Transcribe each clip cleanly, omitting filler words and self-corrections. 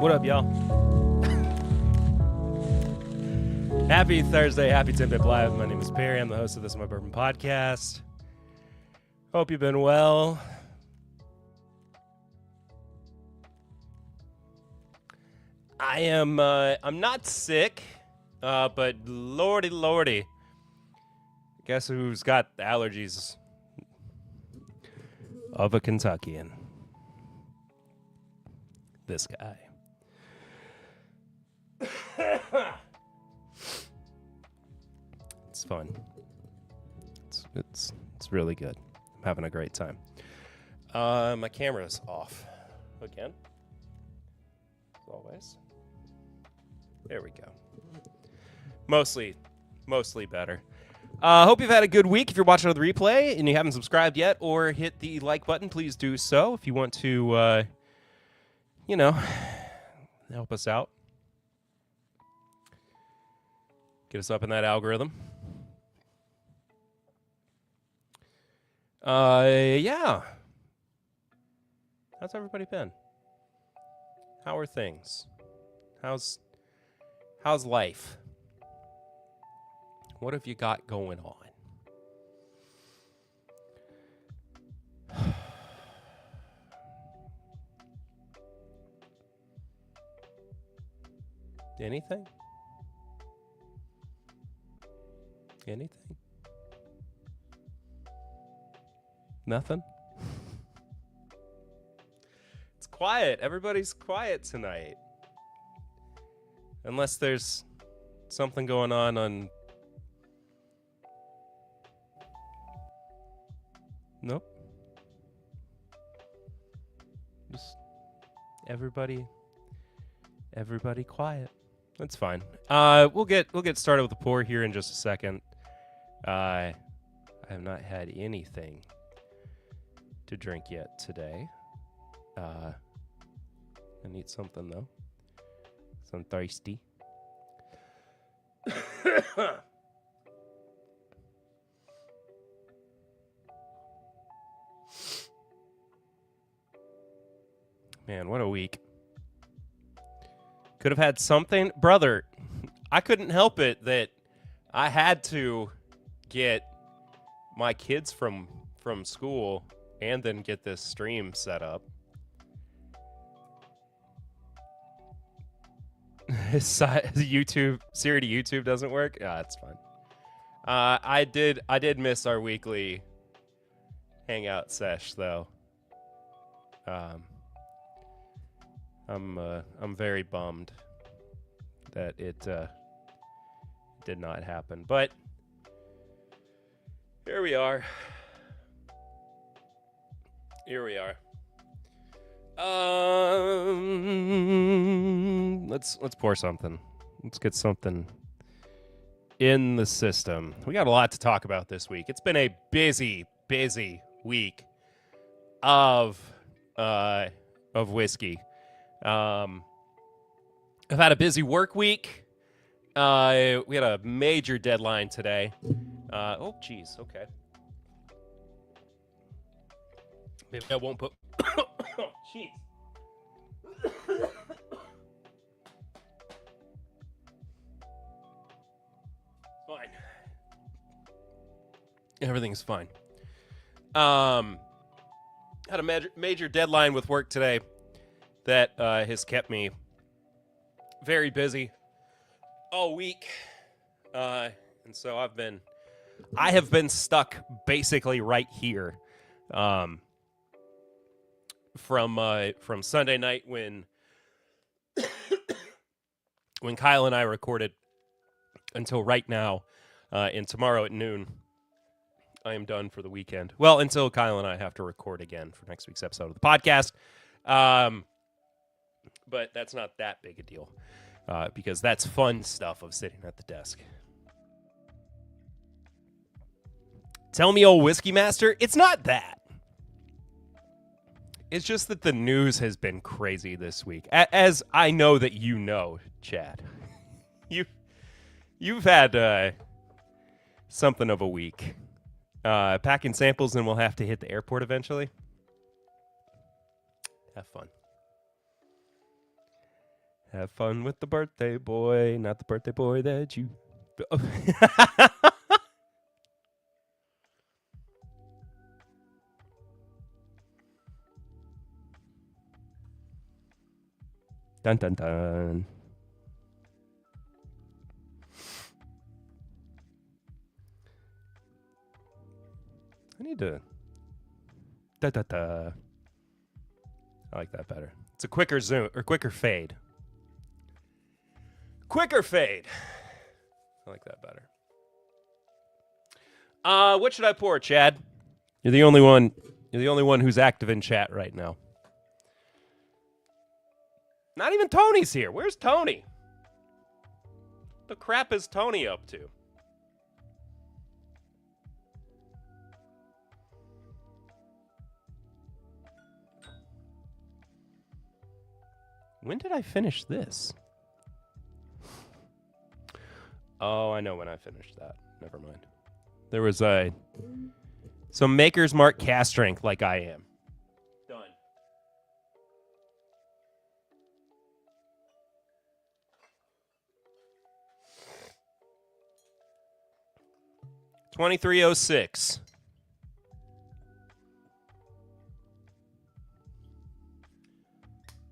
What up, y'all? Happy Thursday. Happy 10-Bit Live. My name is Perry. I'm the host of this my Bourbon Podcast. Hope you've been well. I'm not sick, but lordy. Guess who's got the allergies of a Kentuckian? This guy. It's fun. It's really good. I'm having a great time. My camera's off again. As always. There we go. Mostly better. Hope you've had a good week. If you're watching on the replay and you haven't subscribed yet or hit the like button, please do so. If you want to, help us out. Get us up in that algorithm. Yeah. How's everybody been? How are things? How's life? What have you got going on? Anything? Nothing? It's quiet. Everybody's quiet tonight. Unless there's something going on. Nope. Just everybody quiet. That's fine. We'll get started with the pour here in just a second. I have not had anything to drink yet today. I need something though. So I'm thirsty. Man, what a week. Could have had something. Brother, I couldn't help it that I had to get my kids from school and then get this stream set up. YouTube, Siri to YouTube doesn't work? Yeah, that's fine. I did miss our weekly hangout sesh though. I'm very bummed that it did not happen, but here we are. Let's pour something. Let's get something in the system. We got a lot to talk about this week. It's been a busy week of whiskey. I've had a busy work week. We had a major deadline today. Oh, geez. Okay. Maybe I won't put... Oh, jeez. Fine. Everything's fine. Had a major deadline with work today that has kept me very busy all week. And so I have been stuck basically right here. From Sunday night when Kyle and I recorded until right now, and tomorrow at noon, I am done for the weekend. Well, until Kyle and I have to record again for next week's episode of the podcast. But that's not that big a deal, because that's fun stuff of sitting at the desk. Tell me, old Whiskey Master, it's not that. It's just that the news has been crazy this week. As I know that you know, Chad. You've had something of a week. Packing samples, and we'll have to hit the airport eventually. Have fun. Have fun with the birthday boy, not the birthday boy that you... Dun, dun, dun. I need to... Da, da, da. I like that better. It's a quicker zoom, or quicker fade. Quicker fade. I like that better. What should I pour, Chad? You're the only one. You're the only one who's active in chat right now. Not even Tony's here. Where's Tony? What the crap is Tony up to? When did I finish this? Oh, I know when I finished that. Never mind. There was some Maker's Mark cast strength like I am. Done. $23.06.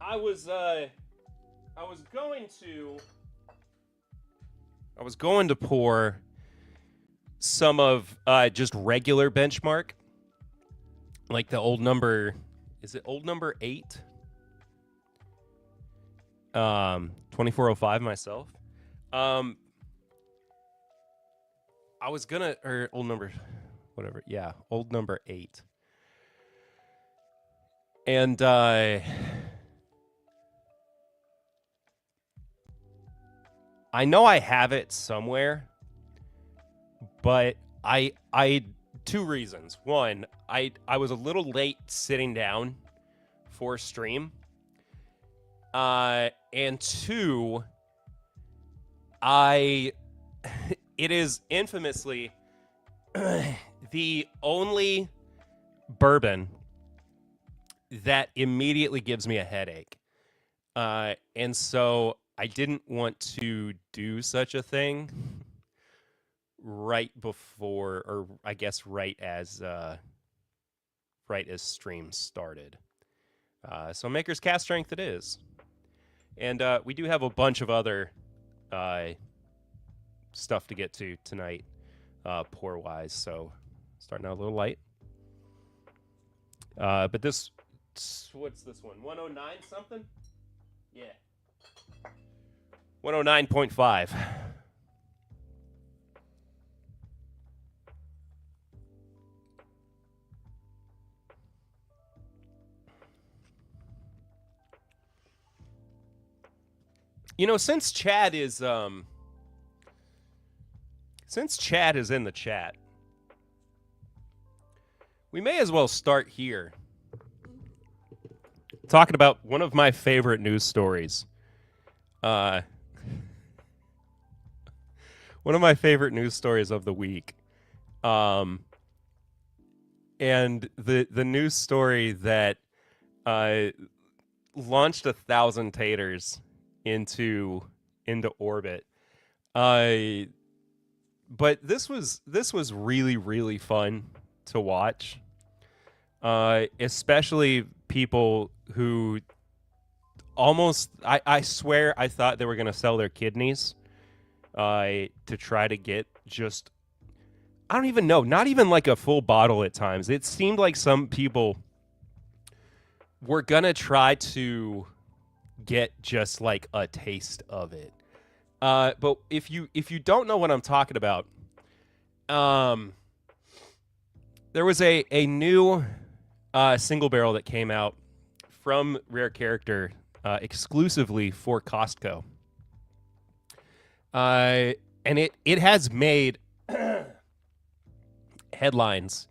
I was going to pour some of just regular benchmark, like the old number. Is it old number 8? 2405 myself. I was gonna, or old number, whatever. Yeah, old number 8. And I know I have it somewhere, but I two reasons. One, I was a little late sitting down for stream. And two, it is infamously the only bourbon that immediately gives me a headache. And so I didn't want to do such a thing right before, or I guess right as stream started. So Maker's Cast Strength it is. And we do have a bunch of other stuff to get to tonight, pour-wise, so starting out a little light. But this, what's this one, 109 something? Yeah. 109.5. You know, since Chad is in the chat, we may as well start here. Talking about one of my favorite news stories. One of my favorite news stories of the week. And the news story that launched 1,000 taters into orbit. But this was really, really fun to watch. Especially people who almost, I swear I thought they were going to sell their kidneys to try to get just, I don't even know, not even like a full bottle at times. It seemed like some people were going to try to get just like a taste of it. But if you don't know what I'm talking about, there was a new single barrel that came out from Rare Character exclusively for Costco. And it has made headlines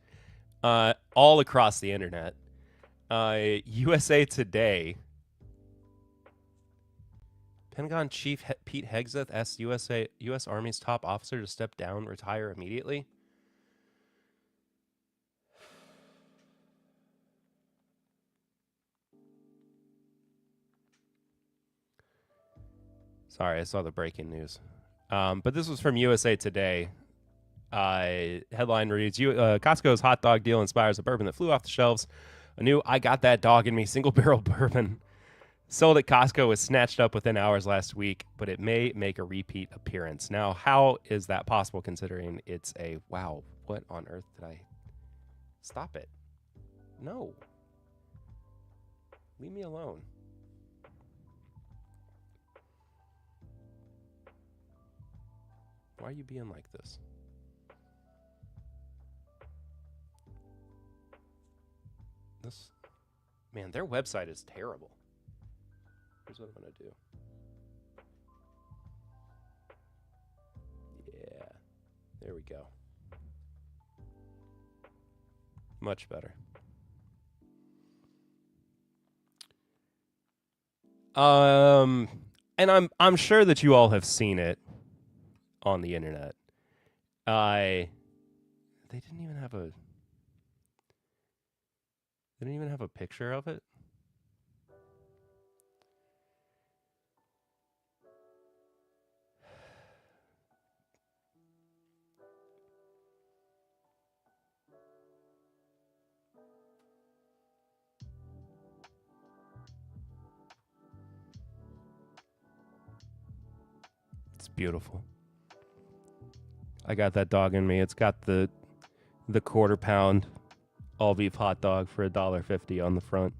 all across the internet. USA Today, Pentagon Chief Pete Hegseth asked U.S. Army's top officer to step down, retire immediately. Sorry, I saw the breaking news. But this was from USA Today. Headline reads, Costco's hot dog deal inspires a bourbon that flew off the shelves. A new I Got That Dog in Me single barrel bourbon sold at Costco was snatched up within hours last week, but it may make a repeat appearance. Now, how is that possible considering it's a, wow, what on earth did I, stop it. No. Leave me alone. Why are you being like this? Man, their website is terrible. Here's what I'm going to do. Yeah. There we go. Much better. And I'm sure that you all have seen it on the internet. They didn't even have a picture of it. It's beautiful. I got that dog in me. It's got the quarter pound all beef hot dog for $1.50 on the front.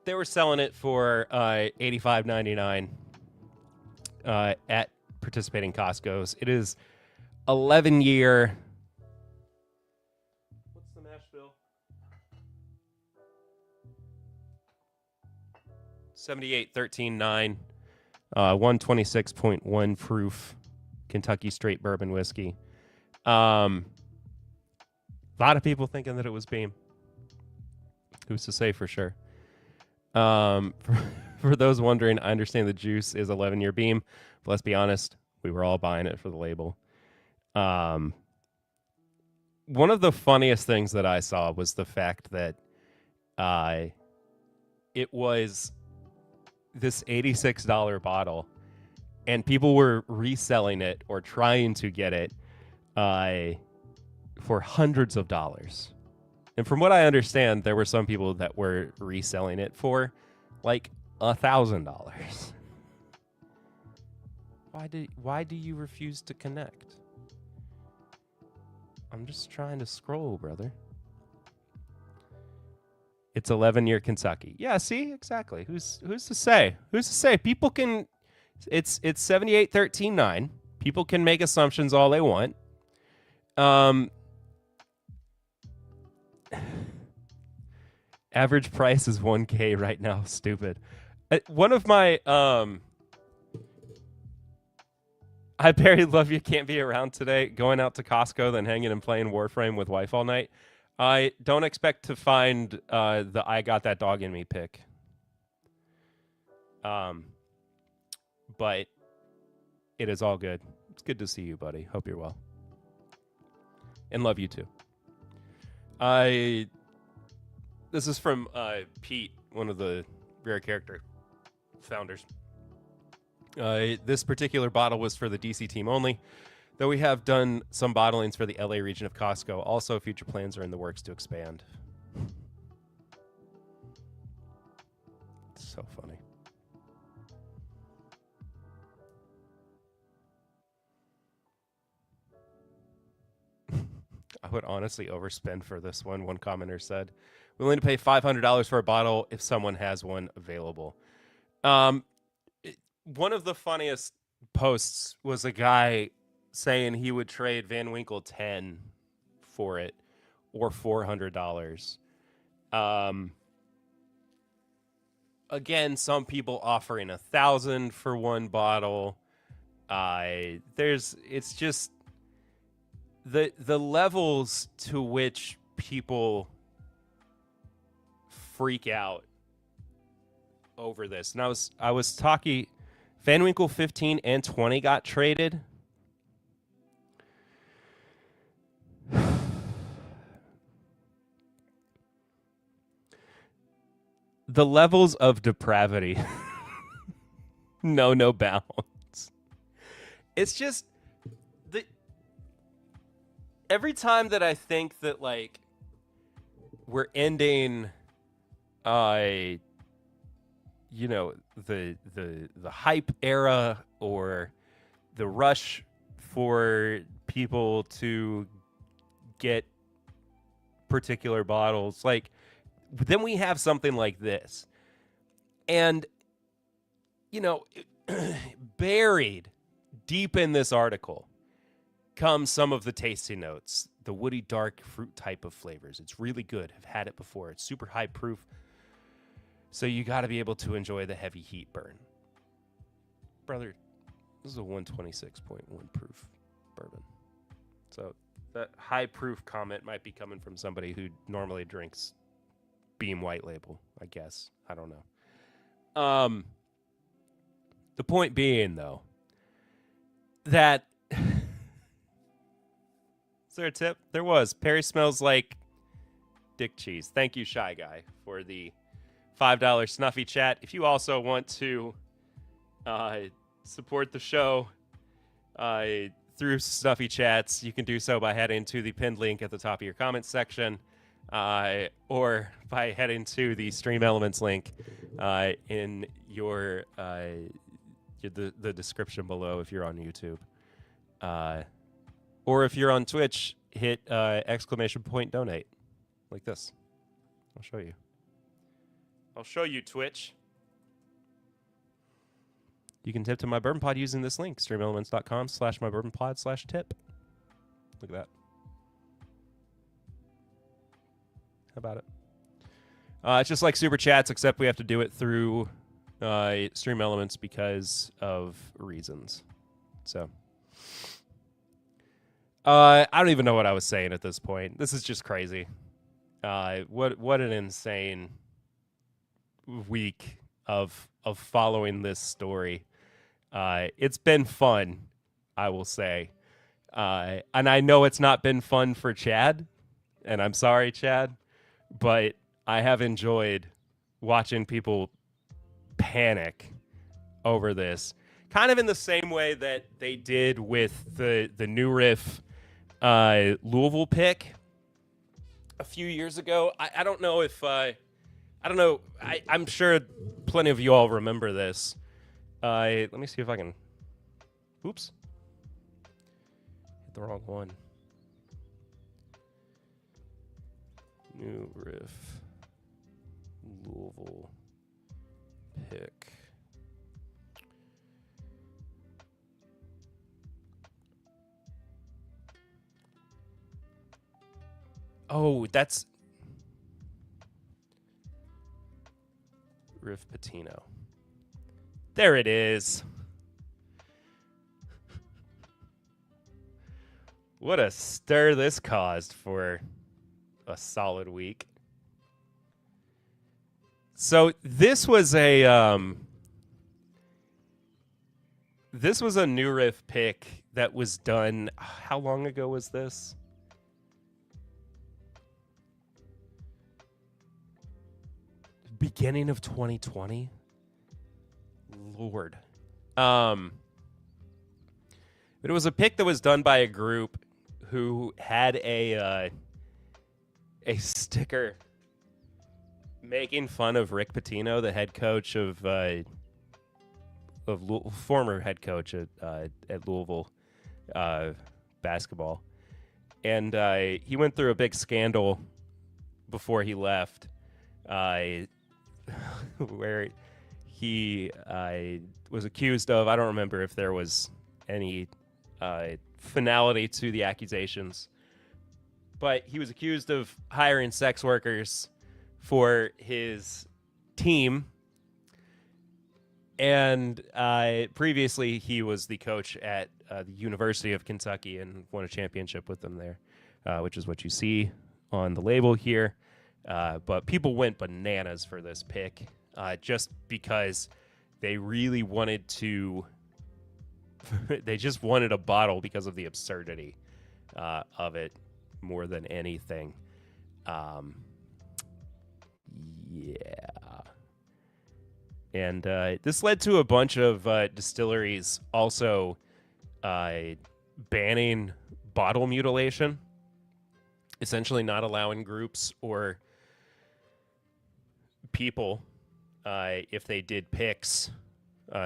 They were selling it for $85.99 at participating Costco's. It is 11-year. What's the mash bill? 78.13.9. 126.1 proof Kentucky straight bourbon whiskey. A lot of people thinking that it was Beam. Who's to say for sure? For those wondering, I understand the juice is 11-year Beam, but let's be honest, we were all buying it for the label. One of the funniest things that I saw was the fact that it was this $86 bottle, and people were reselling it or trying to get it for hundreds of dollars. And from what I understand, there were some people that were reselling it for like $1,000. Why do you refuse to connect? I'm just trying to scroll, brother. It's 11-year Kentucky. Yeah, see? Exactly. Who's to say? Who's to say? People can it's 78.13.9. People can make assumptions all they want. Average price is $1,000 right now. Stupid. One of my I Perry love you can't be around today. Going out to Costco, then hanging and playing Warframe with wife all night. I don't expect to find the I Got That Dog in Me pick. But it is all good. It's good to see you, buddy. Hope you're well. And love you too. This is from Pete, one of the Rare Character founders. This particular bottle was for the DC team only, though we have done some bottlings for the LA region of Costco. Also, future plans are in the works to expand. It's so funny. I would honestly overspend for this one. One commenter said, willing to pay $500 for a bottle if someone has one available. One of the funniest posts was a guy saying he would trade Van Winkle 10 for it or $400. Again, some people offering $1,000 for one bottle. It's just the levels to which people freak out over this. And I was talking, Van Winkle 15 and 20 got traded. the levels of depravity know no bounds. It's just every time that I think that like we're ending the hype era or the rush for people to get particular bottles, like then we have something like this. And buried deep in this article comes some of the tasting notes, the woody dark fruit type of flavors. It's really good. I've had it before. It's super high proof. So you got to be able to enjoy the heavy heat burn. Brother, this is a 126.1 proof bourbon. So that high proof comment might be coming from somebody who normally drinks Beam White Label, I guess. I don't know. The point being, though, that is there a tip? There was. Perry smells like dick cheese. Thank you, Shy Guy, for the $5 Snuffy Chat. If you also want to support the show through Snuffy Chats, you can do so by heading to the pinned link at the top of your comments section, or by heading to the Stream Elements link in your the description below if you're on YouTube. Or if you're on Twitch, hit ! Donate. Like this. I'll show you. I'll show you, Twitch. You can tip to my Bourbon Pod using this link, streamelements.com/mybourbonpod/tip. Look at that. How about it? It's just like Super Chats, except we have to do it through Stream Elements because of reasons. So, I don't even know what I was saying at this point. This is just crazy. What an insane week of following this story. It's been fun, I will say. And I know it's not been fun for Chad, and I'm sorry, Chad, but I have enjoyed watching people panic over this, kind of in the same way that they did with the New Riff Louisville pick a few years ago. I don't know if I don't know. I'm sure plenty of you all remember this. Let me see if I can. Oops. Hit the wrong one. New Riff Louisville pick. Oh, that's Riff Patino. There it is. What a stir this caused for a solid week. So this was a New Riff pick that was done. How long ago was this? Beginning of 2020. Lord. But it was a pick that was done by a group who had a sticker making fun of Rick Pitino, the head coach of former head coach at Louisville basketball, and he went through a big scandal before he left, where he was accused of, I don't remember if there was any finality to the accusations, but he was accused of hiring sex workers for his team. And previously he was the coach at the University of Kentucky and won a championship with them there, which is what you see on the label here. But people went bananas for this pick just because they really wanted to they just wanted a bottle because of the absurdity of it more than anything. Yeah. And this led to a bunch of distilleries also banning bottle mutilation, essentially not allowing groups or people, if they did picks,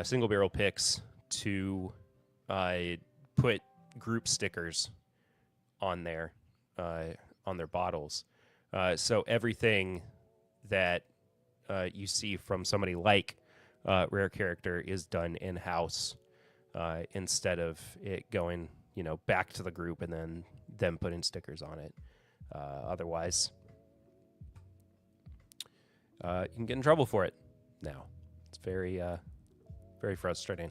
single barrel picks, to put group stickers on their bottles. So everything that you see from somebody like Rare Character is done in-house, instead of it going, back to the group and then them putting stickers on it. Otherwise, you can get in trouble for it now. It's very, very frustrating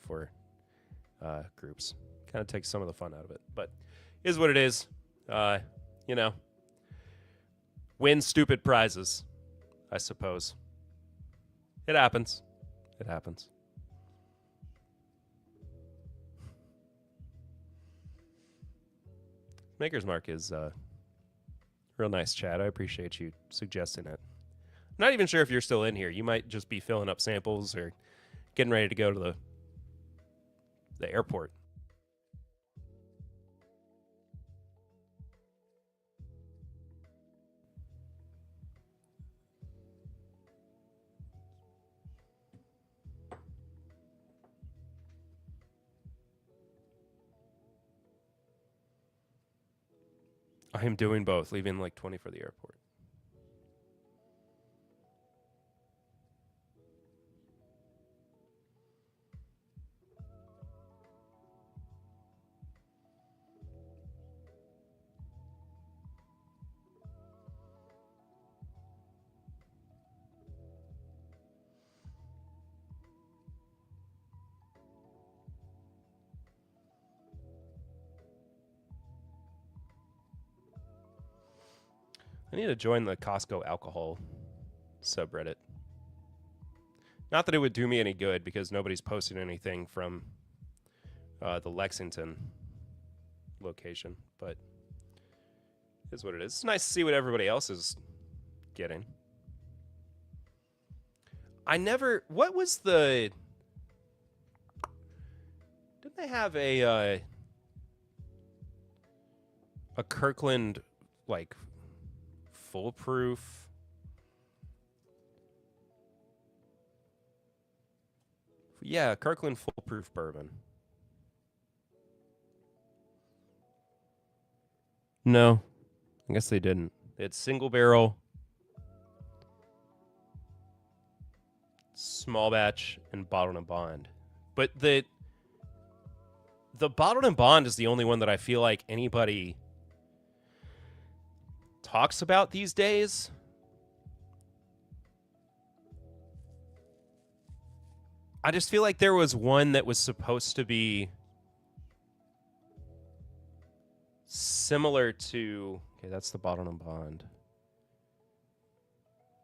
for groups. Kind of takes some of the fun out of it, but is what it is. Win stupid prizes, I suppose. It happens. It happens. Maker's Mark is real nice chat. I appreciate you suggesting it. I'm not even sure if you're still in here. You might just be filling up samples or getting ready to go to the airport. I am doing both, leaving like 20 for the airport. I need to join the Costco alcohol subreddit. Not that it would do me any good, because nobody's posting anything from the Lexington location, but it is what it is. It's nice to see what everybody else is getting. What was the... Didn't they have a Kirkland, like, foolproof? Yeah, Kirkland foolproof bourbon. No, I guess they didn't. It's single barrel, small batch, and bottled and bond. But the bottled and bond is the only one that I feel like anybody talks about these days. I just feel like there was one that was supposed to be similar to... Okay, that's the bottled and bond.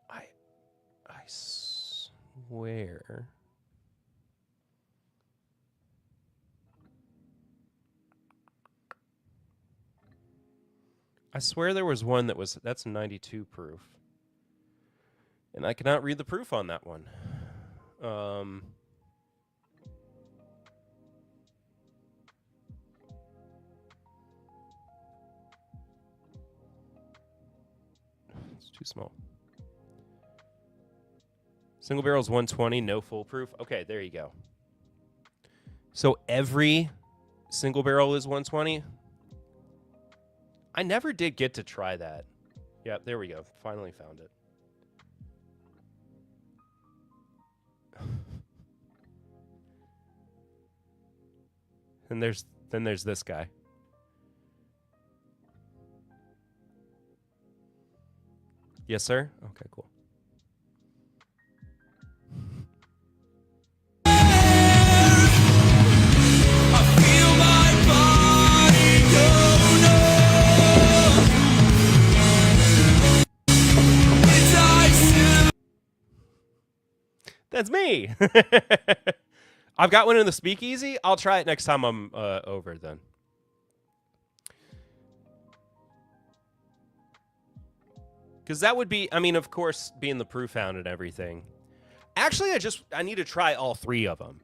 I swear... I swear there was one that's 92 proof. And I cannot read the proof on that one. It's too small. Single barrel is 120, no foolproof. Okay, there you go. So every single barrel is 120? I never did get to try that. Yeah, there we go. Finally found it. And then there's this guy. Yes, sir? Okay, cool. That's me. I've got one in the speakeasy. I'll try it next time I'm over then. Because that would be, I mean, of course, being the proof hound and everything, Actually, I need to try all 3 of them.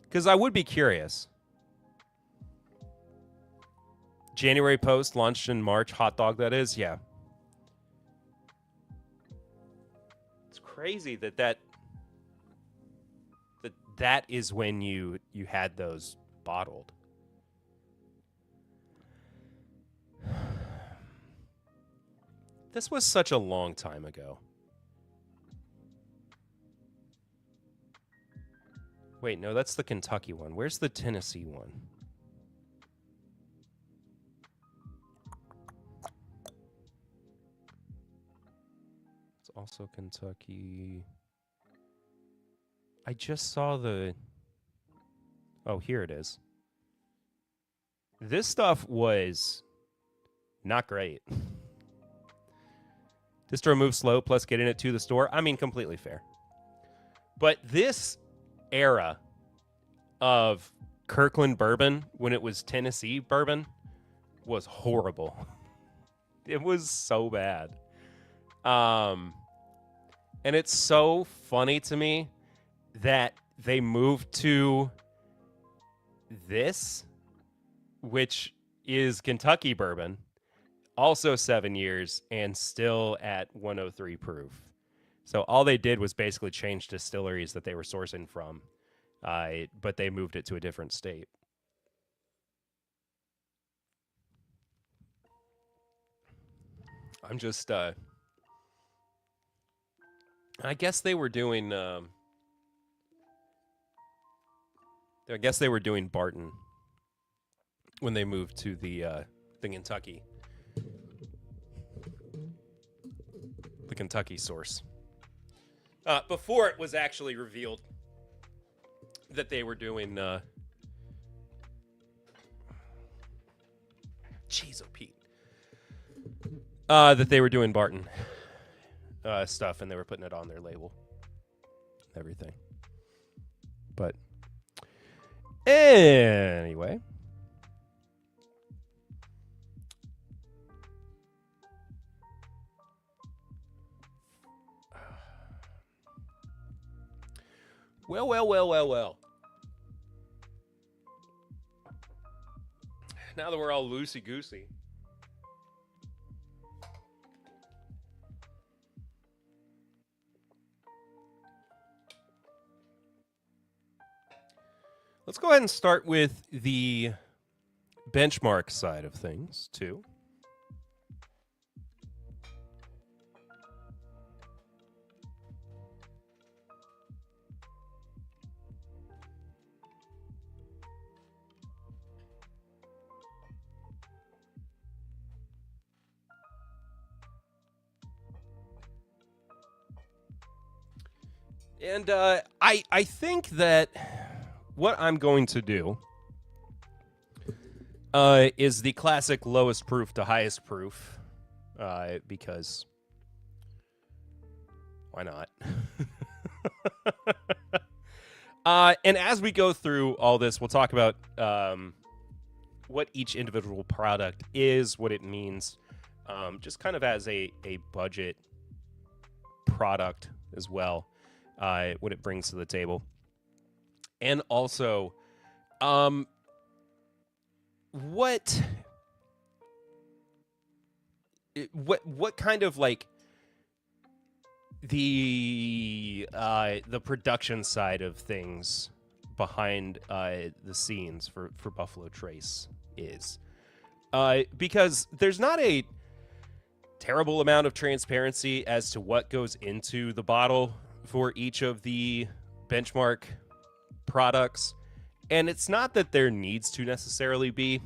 Because I would be curious. January post, launched in March. Hot dog, that is? Yeah. It's crazy that is when you had those bottled. This was such a long time ago. Wait, no, that's the Kentucky one. Where's the Tennessee one? It's also Kentucky. I just saw the... Oh, here it is. This stuff was not great. Distro moves slow, plus getting it to the store. I mean, completely fair. But this era of Kirkland bourbon, when it was Tennessee bourbon, was horrible. It was so bad. And it's so funny to me that they moved to this, which is Kentucky bourbon, also 7 years, and still at 103 proof. So all they did was basically change distilleries that they were sourcing from, but they moved it to a different state. I'm just, I guess they were doing, I guess they were doing Barton when they moved to the Kentucky. The Kentucky source. Before it was actually revealed that they were doing jeez, oh Pete. That they were doing Barton stuff, and they were putting it on their label. Everything. But anyway. Well. Now that we're all loosey-goosey. Let's go ahead and start with the benchmark side of things, too. And I think that what I'm going to do is the classic lowest proof to highest proof, because why not? And as we go through all this, we'll talk about what each individual product is, what it means, just kind of as a budget product as well, what it brings to the table. And also, what kind of like the production side of things behind the scenes for Buffalo Trace is, because there's not a terrible amount of transparency as to what goes into the bottle for each of the benchmark products, and it's not that there needs to necessarily be,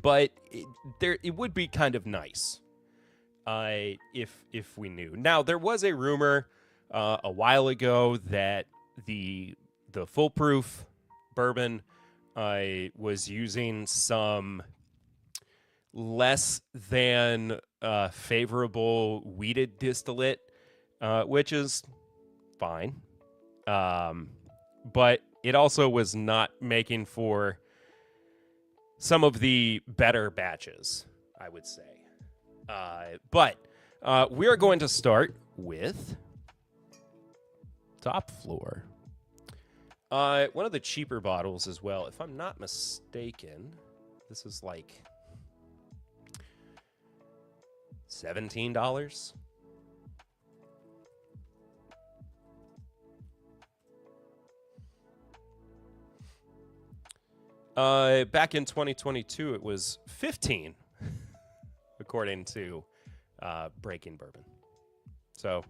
but it would be kind of nice if we knew. Now, there was a rumor a while ago that the foolproof bourbon was using some less than favorable wheated distillate, which is fine. But it also was not making for some of the better batches, I would say. But We are going to start with Top Floor. One of the cheaper bottles as well. If I'm not mistaken, this is like $17. Back in 2022, it was 15, according to Breaking Bourbon. So,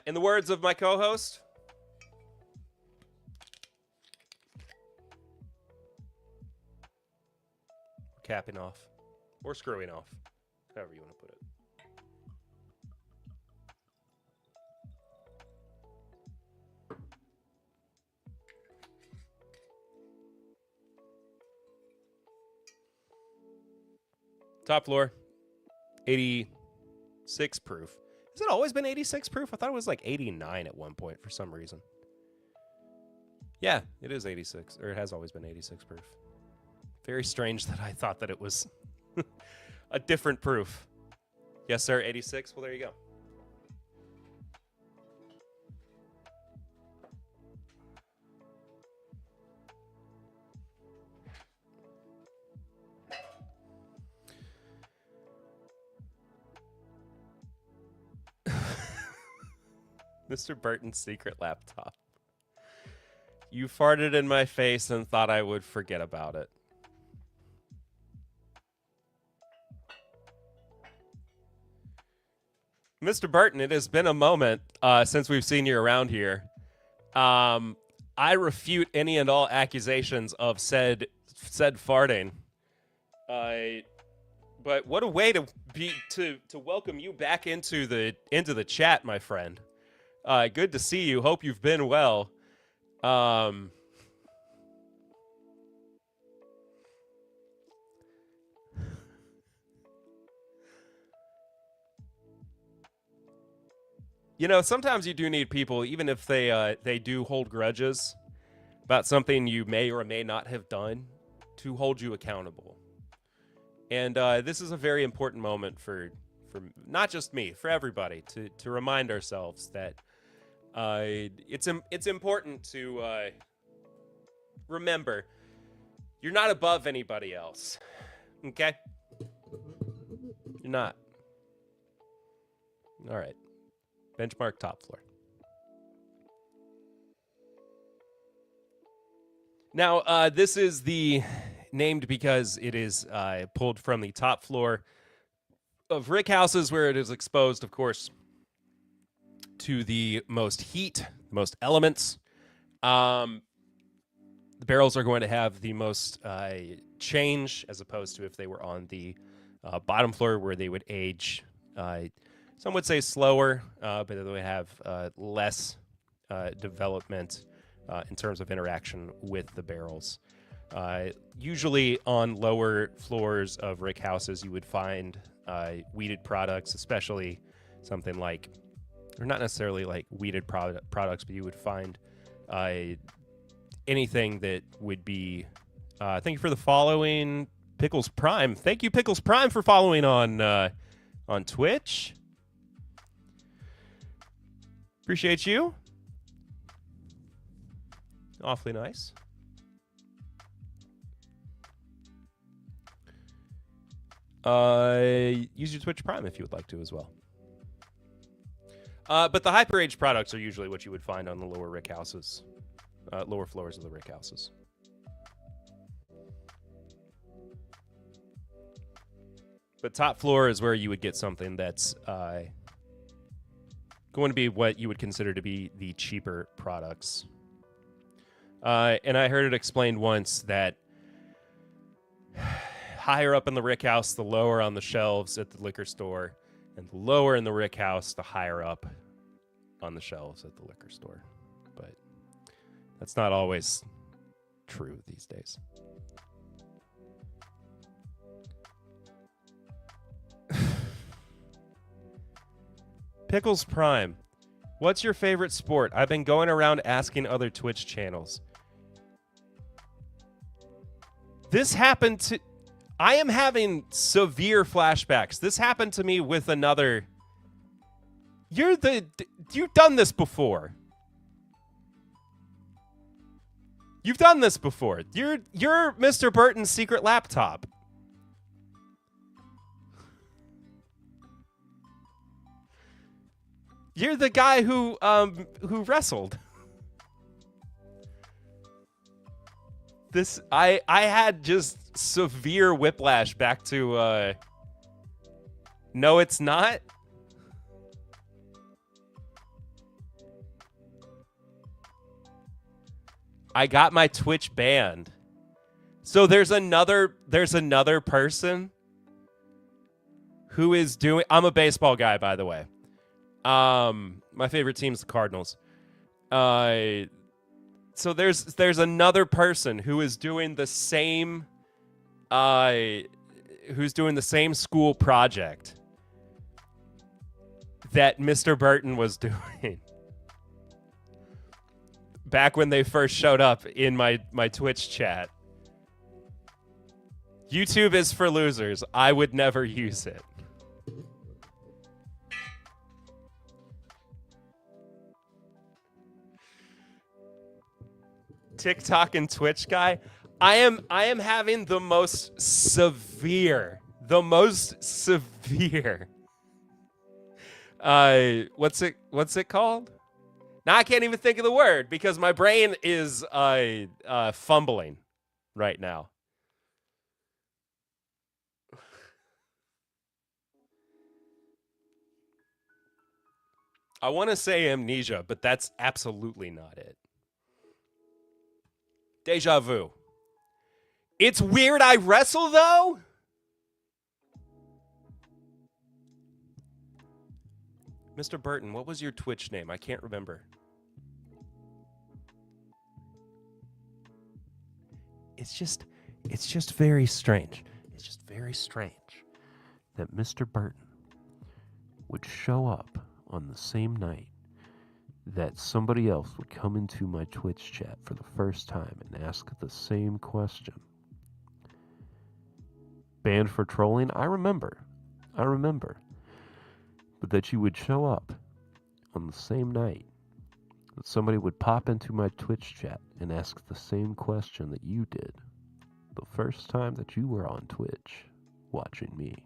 in the words of my co-host, capping off or screwing off, however you want to put it. Top Floor, 86 proof. Has it always been 86 proof? I thought it was like 89 at one point for some reason. Yeah, it is 86, or it has always been 86 proof. Very strange that I thought that it was a different proof. Yes, sir, 86. Well, there you go. Mr. Burton's secret laptop. You farted in my face and thought I would forget about it. Mr. Burton, it has been a moment since we've seen you around here. I refute any and all accusations of said farting. But what a way to welcome you back into the chat, my friend. Good to see you. Hope you've been well. You know, sometimes you do need people, even if they do hold grudges about something you may or may not have done, to hold you accountable. And this is a very important moment for not just me, for everybody, to remind ourselves that it's important to remember you're not above anybody else. Okay? You're not. All right. Benchmark Top Floor. Now, this is named because it is pulled from the top floor of rick houses, where it is exposed, of course, to the most heat, most elements. The barrels are going to have the most change, as opposed to if they were on the bottom floor, where they would age. Some would say slower, but they would have less development in terms of interaction with the barrels. Usually on lower floors of rick houses, you would find weeded products, especially something like, or not necessarily like weeded products, but you would find anything that would be, thank you for the following, Pickles Prime. Thank you, Pickles Prime, for following on Twitch. Appreciate you. Awfully nice. Use your Twitch Prime if you would like to as well. But the hyper-aged products are usually what you would find on the lower rick houses, lower floors of the rick houses. But top floor is where you would get something that's going to be what you would consider to be the cheaper products. And I heard it explained once that higher up in the rick house, the lower on the shelves at the liquor store, and the lower in the rick house, the higher up on the shelves at the liquor store. But that's not always true these days. Pickles Prime, what's your favorite sport? I've been going around asking other Twitch channels. This happened to... I am having severe flashbacks. This happened to me with another. You've done this before. You've done this before. You're Mr. Burton's secret laptop. You're the guy who wrestled. This I had just severe whiplash back to no, it's not. I got my Twitch banned. So there's another person who is doing. I'm a baseball guy, by the way. My favorite team's the Cardinals. So there's another person who is doing the same school project that Mr. Burton was doing. Back when they first showed up in my Twitch chat. YouTube is for losers. I would never use it. TikTok and Twitch guy. I am having the most severe. What's it called? Now I can't even think of the word because my brain is fumbling right now. I want to say amnesia, but that's absolutely not it. Deja vu. It's weird I wrestle, though? Mr. Burton, what was your Twitch name? I can't remember. It's just very strange. It's just very strange that Mr. Burton would show up on the same night that somebody else would come into my Twitch chat for the first time and ask the same question. Banned for trolling? I remember. But that you would show up on the same night that somebody would pop into my Twitch chat and ask the same question that you did the first time that you were on Twitch watching me.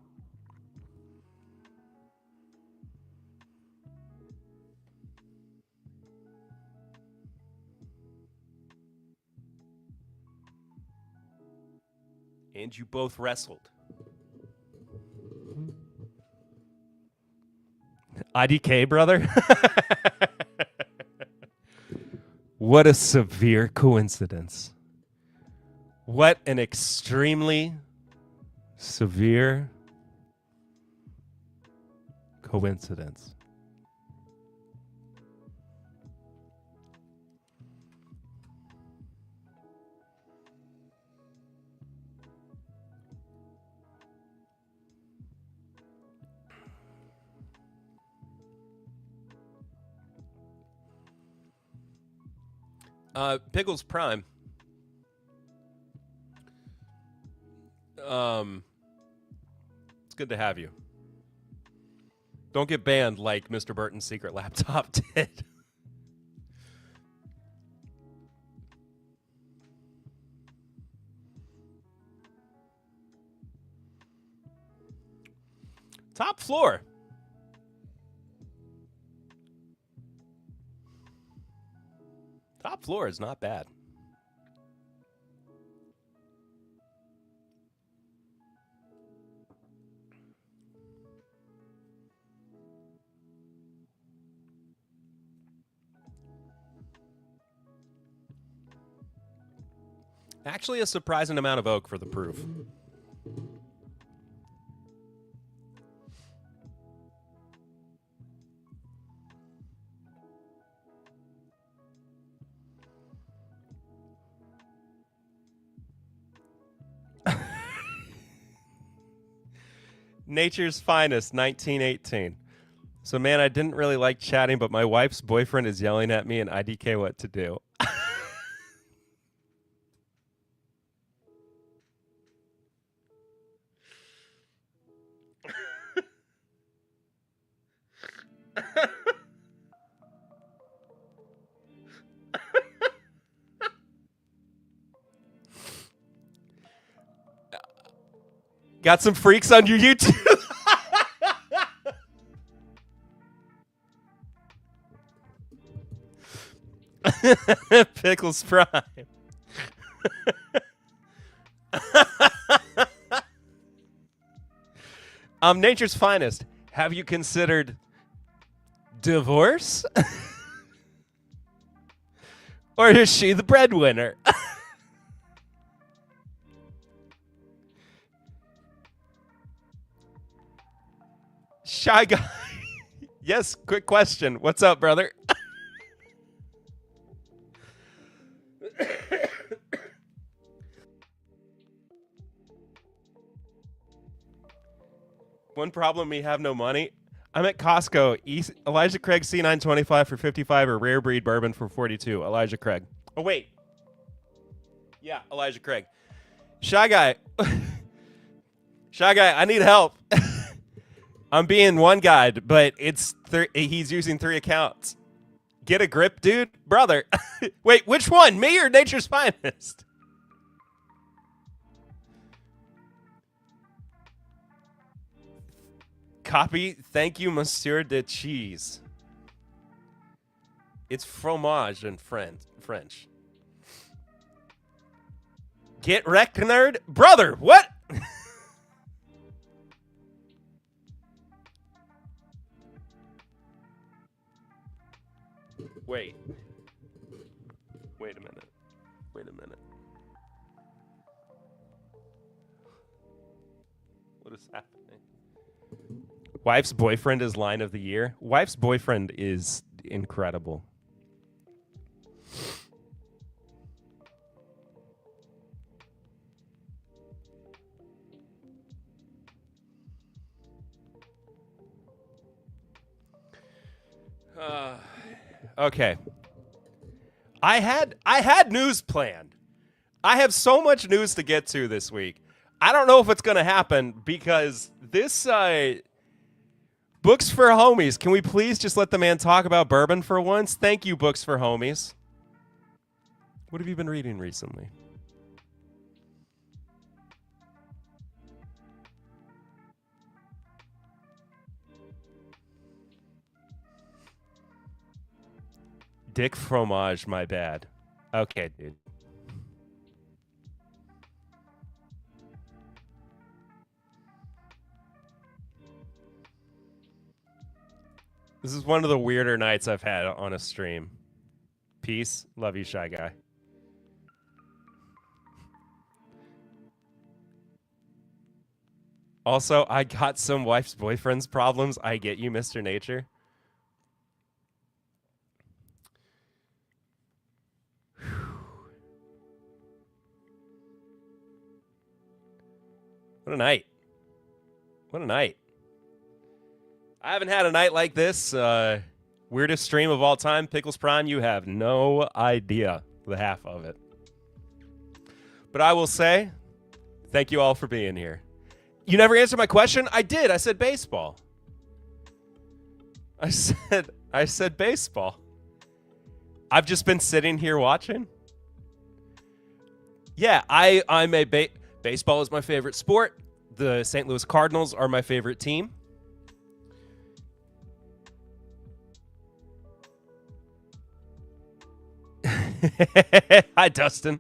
And you both wrestled. IDK, brother? What a severe coincidence. What an extremely severe coincidence. Pickles Prime. It's good to have you. Don't get banned like Mr. Burton's secret laptop did. Top floor. Top floor is not bad. Actually, a surprising amount of oak for the proof. Nature's Finest, 1918. So, man, I didn't really like chatting, but my wife's boyfriend is yelling at me and IDK what to do. Got some freaks on your YouTube. Pickles Prime. Nature's Finest. Have you considered divorce? Or is she the breadwinner? Shy Guy. Yes, quick question. What's up, brother? One problem, we have no money. I'm at Costco. Elijah Craig C925 for 55 or rare breed bourbon for 42. Elijah Craig. Oh, wait. Yeah, Elijah Craig. Shy Guy. Shy Guy, I need help. I'm being one guide, but he's using 3 accounts. Get a grip, dude. Brother. Wait, which one? Me or Nature's Finest? Copy. Thank you, Monsieur de Cheese. It's fromage in French. Get wrecked, nerd. Brother, what? Wait. Wait a minute. What is happening? Wife's boyfriend is line of the year. Wife's boyfriend is incredible. Okay. I had news planned. I have so much news to get to this week. I don't know if it's going to happen because this Books for Homies. Can we please just let the man talk about bourbon for once? Thank you, Books for Homies. What have you been reading recently? Dick fromage, my bad. Okay, dude. This is one of the weirder nights I've had on a stream. Peace. Love you, Shy Guy. Also, I got some wife's boyfriend's problems. I get you, Mr. Nature. What a night. What a night. I haven't had a night like this. Weirdest stream of all time. Pickles Prime, you have no idea the half of it. But I will say, thank you all for being here. You never answered my question? I did. I said baseball. I said baseball. I've just been sitting here watching. Yeah, I'm a baseball is my favorite sport. The St. Louis Cardinals are my favorite team. Hi, Dustin.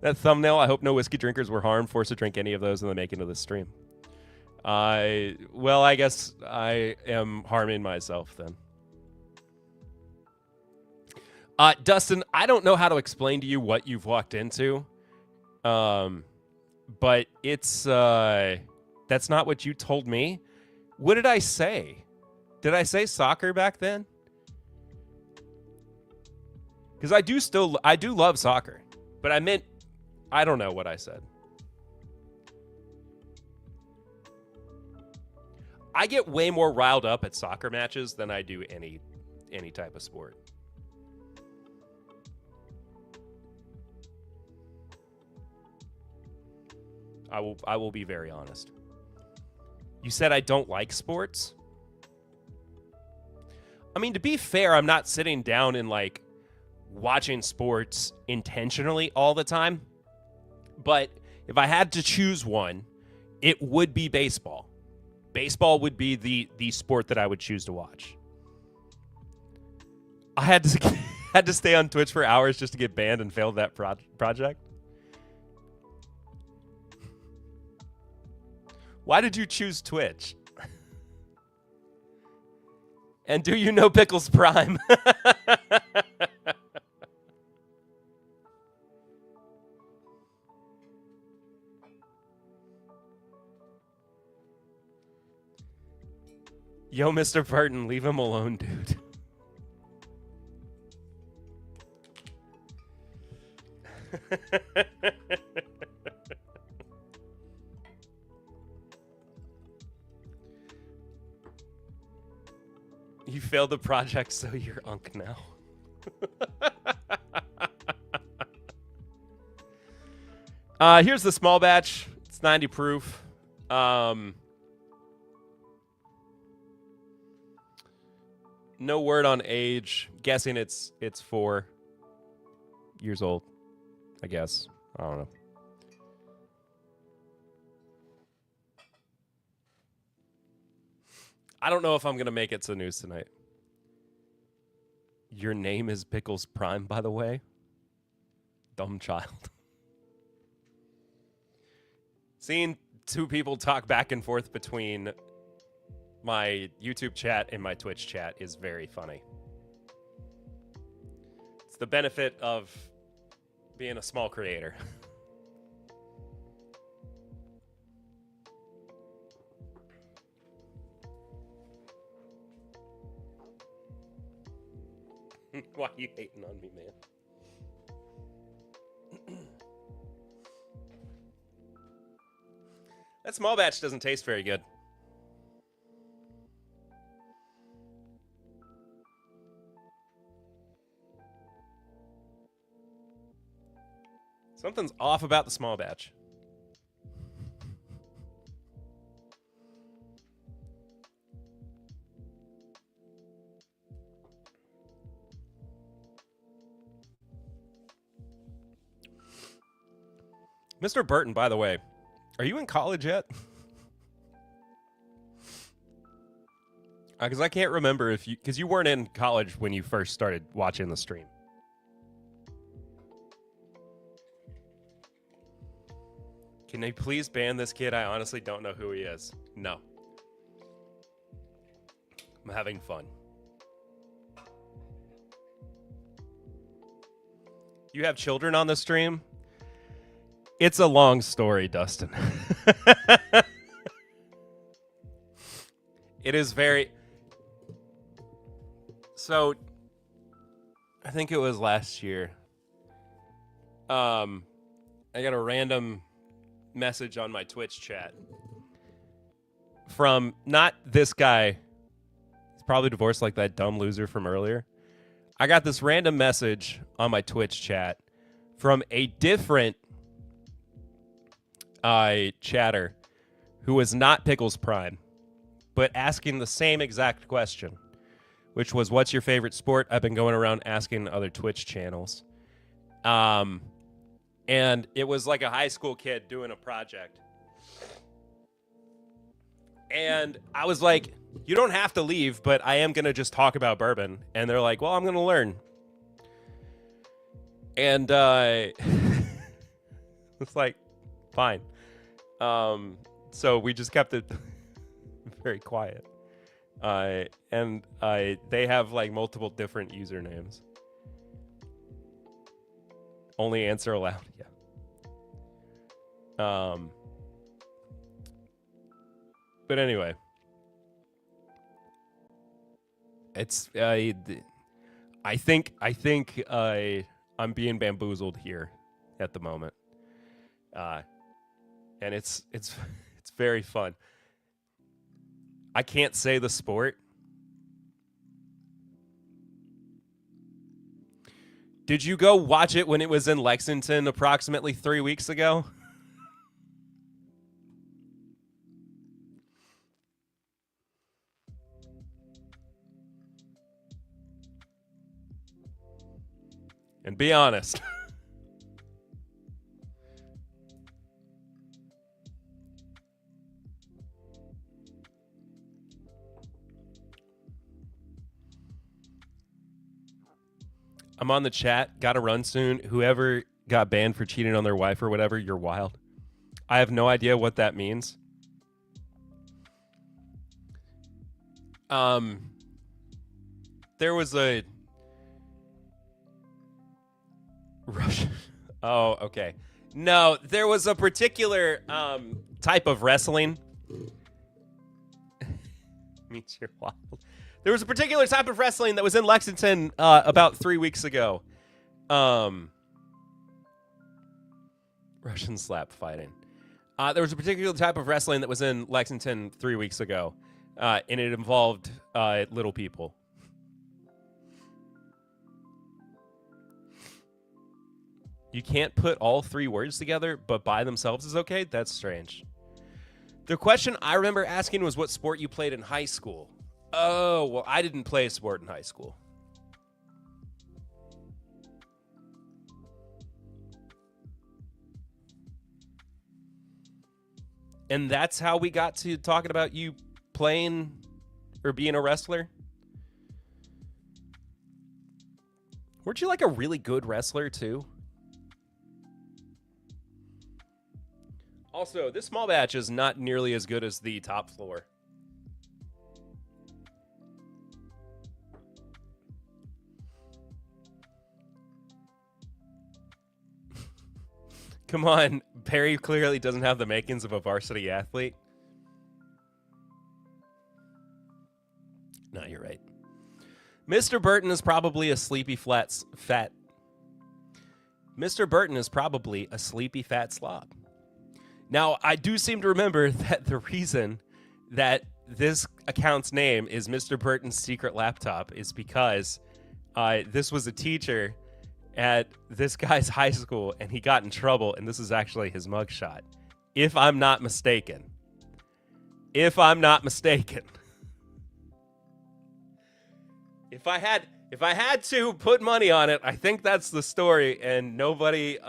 That thumbnail, I hope no whiskey drinkers were harmed, forced to drink any of those in the making of this stream. Well, I guess I am harming myself then. Dustin, I don't know how to explain to you what you've walked into. But it's, that's not what you told me. What did I say? Did I say soccer back then? Because I do love soccer, but I don't know what I said. I get way more riled up at soccer matches than I do any type of sport. I will be very honest. You said I don't like sports? I mean, to be fair, I'm not sitting down and like watching sports intentionally all the time. But if I had to choose one, it would be baseball. Baseball would be the sport that I would choose to watch. I had to had to stay on Twitch for hours just to get banned and failed that project. Why did you choose Twitch? And do you know Pickles Prime? Yo, Mr. Burton, leave him alone, dude. You failed the project, so you're unk now. Here's the small batch. It's 90 proof. No word on age. Guessing it's 4 years old, I guess. I don't know. I don't know if I'm going to make it to news tonight. Your name is Pickles Prime, by the way. Dumb child. Seeing two people talk back and forth between my YouTube chat and my Twitch chat is very funny. It's the benefit of being a small creator. Why are you hating on me, man? That small batch doesn't taste very good. Something's off about the small batch. Mr. Burton, by the way, are you in college yet? Because I can't remember if you... Because you weren't in college when you first started watching the stream. Can they please ban this kid? I honestly don't know who he is. No. I'm having fun. You have children on the stream? It's a long story, Dustin. It is very... So, I think it was last year. I got a random message on my Twitch chat from not this guy. He's probably divorced, like that dumb loser from earlier. I got this random message on my Twitch chat from a different chatter who was not Pickles Prime, but asking the same exact question, which was, what's your favorite sport? I've been going around asking other Twitch channels. And it was like a high school kid doing a project. And I was like, you don't have to leave, but I am going to just talk about bourbon. And they're like, well, I'm going to learn. And it's like, fine. So we just kept it very quiet. And they have like multiple different usernames. Only answer allowed. Yeah. But anyway, it's I think I'm being bamboozled here at the moment. And it's very fun. I can't say the sport. Did you go watch it when it was in Lexington approximately 3 weeks ago? And be honest. I'm on the chat. Got to run soon. Whoever got banned for cheating on their wife or whatever, you're wild. I have no idea what that means. There was a Russian. Oh, okay. No, there was a particular type of wrestling. Means you're wild. There was a particular type of wrestling that was in Lexington about 3 weeks ago. Russian slap fighting. There was a particular type of wrestling that was in Lexington 3 weeks ago, and it involved little people. You can't put all three words together, but by themselves is okay? That's strange. The question I remember asking was what sport you played in high school. Oh, well, I didn't play a sport in high school. And that's how we got to talking about you playing or being a wrestler? Weren't you like a really good wrestler too? Also, this small batch is not nearly as good as the top floor. Come on, Perry clearly doesn't have the makings of a varsity athlete. No, you're right. Mr. Burton is probably a sleepy fat. Mr. Burton is probably a sleepy fat slob. Now, I do seem to remember that the reason that this account's name is Mr. Burton's secret laptop is because this was a teacher at this guy's high school, and he got in trouble, and this is actually his mugshot. If I'm not mistaken. If I had to put money on it, I think that's the story, and nobody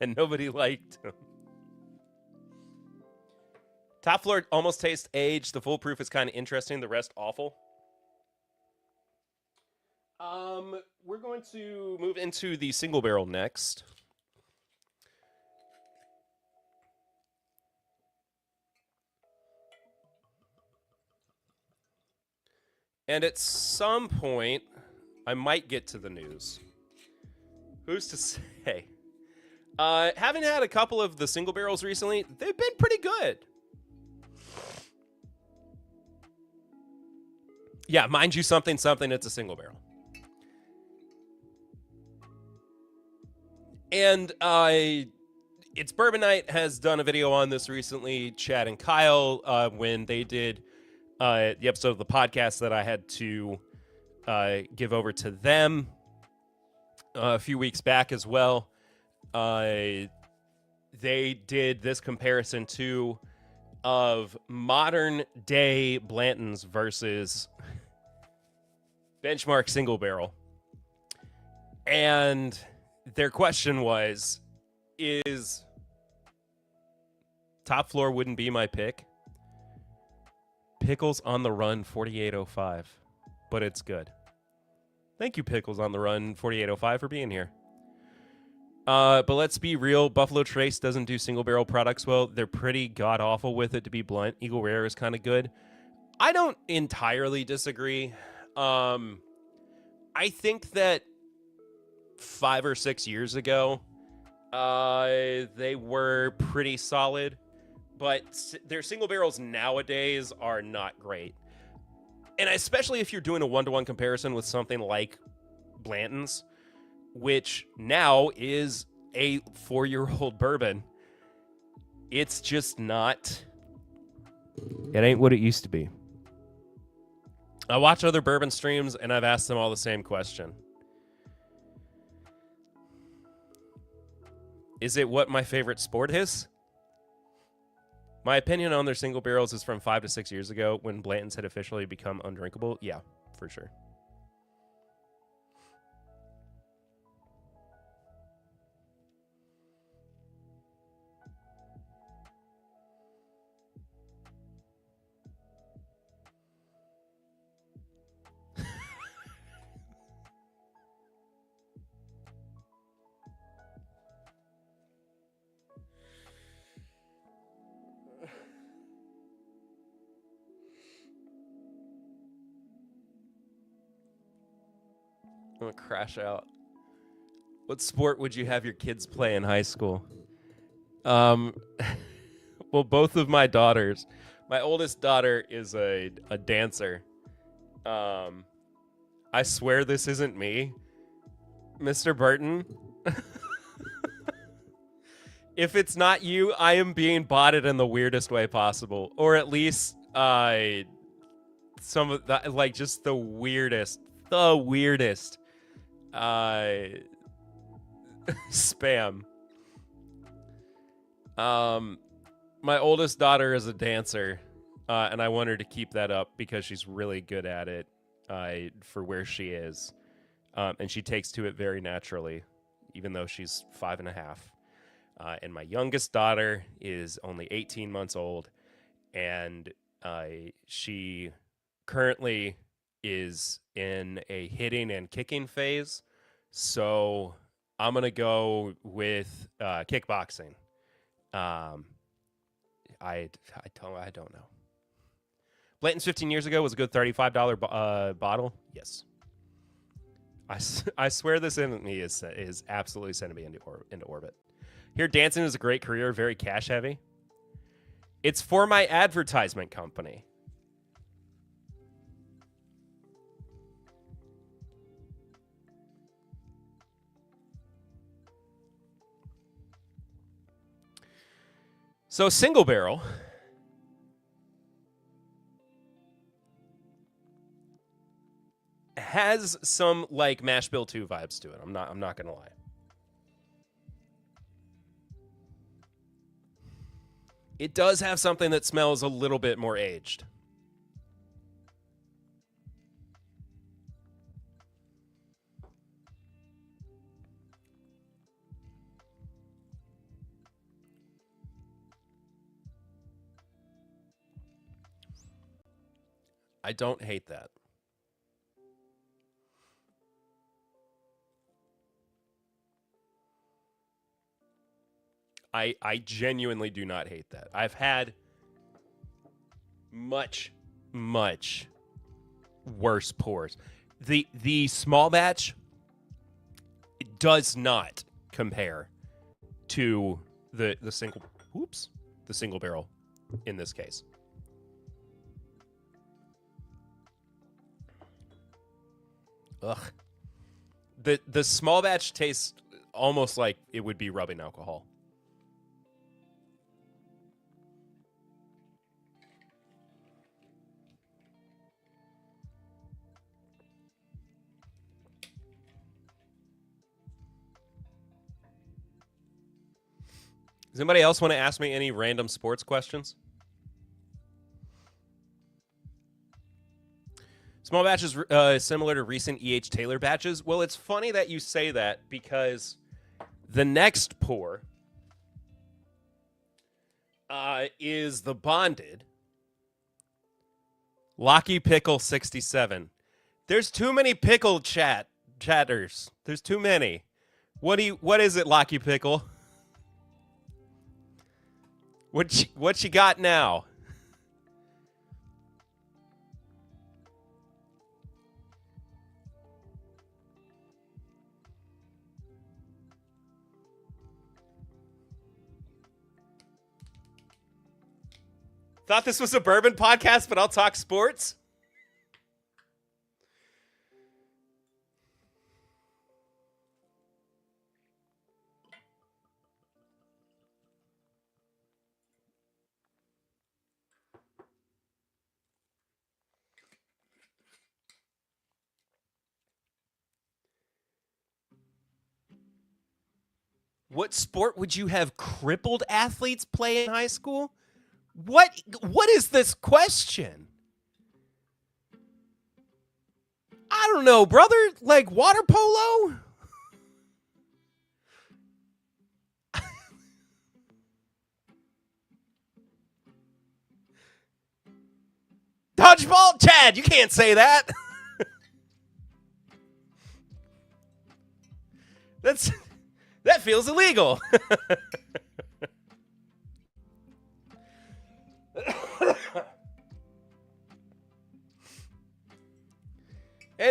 and nobody liked him. Top floor almost tastes aged. The full proof is kind of interesting. The rest awful. We're going to move into the single barrel next. And at some point, I might get to the news. Who's to say? Having had a couple of the single barrels recently, they've been pretty good. Yeah, mind you, something, it's a single barrel. And It's Bourbon Night has done a video on this recently, Chad and Kyle, when they did the episode of the podcast that I had to give over to them a few weeks back as well. They did this comparison too of modern day Blantons versus benchmark single barrel. And their question was, is top floor wouldn't be my pick? Pickles on the Run 4805, but it's good. Thank you, Pickles on the Run 4805, for being here. But let's be real, Buffalo Trace doesn't do single barrel products well. They're pretty god awful with it, to be blunt. Eagle Rare is kind of good. I don't entirely disagree. I think that 5 or 6 years ago, they were pretty solid, but their single barrels nowadays are not great. And especially if you're doing a one-to-one comparison with something like Blanton's, which now is a 4-year-old bourbon, it's just not, it ain't what it used to be. I watch other bourbon streams, and I've asked them all the same question. Is it what my favorite sport is? My opinion on their single barrels is from 5 to 6 years ago when Blanton's had officially become undrinkable. Yeah, for sure. gonna crash out. What sport would you have your kids play in high school? Well, both of my daughters. My oldest daughter is a dancer. I swear this isn't me, Mr. Burton. If it's not you, I am being botted in the weirdest way possible, or at least some of that, like just the weirdest spam. My oldest daughter is a dancer, and I want her to keep that up because she's really good at it for where she is, and she takes to it very naturally, even though she's 5.5. And my youngest daughter is only 18 months old, and she currently is in a hitting and kicking phase. So I'm gonna go with kickboxing. I don't know. Blanton's 15 years ago was a good $35 bottle. Yes. I swear this in me is absolutely sending me into orbit. Here, dancing is a great career, very cash heavy. It's for my advertisement company. So Single Barrel has some like Mash Bill 2 vibes to it. I'm not gonna lie. It does have something that smells a little bit more aged. I don't hate that. I genuinely do not hate that. I've had much worse pours. The small batch does not compare to the single barrel in this case. Ugh. The small batch tastes almost like it would be rubbing alcohol. Does anybody else want to ask me any random sports questions? Small batches similar to recent E.H. Taylor batches. Well, it's funny that you say that because the next pour is the bonded Locky Pickle 67. There's too many pickle chatters. There's too many. What is it, Locky Pickle? What you got now? Thought this was a bourbon podcast, but I'll talk sports. What sport would you have crippled athletes play in high school? What is this question? I don't know, brother. Like water polo? Dodgeball? Chad, you can't say that. That feels illegal.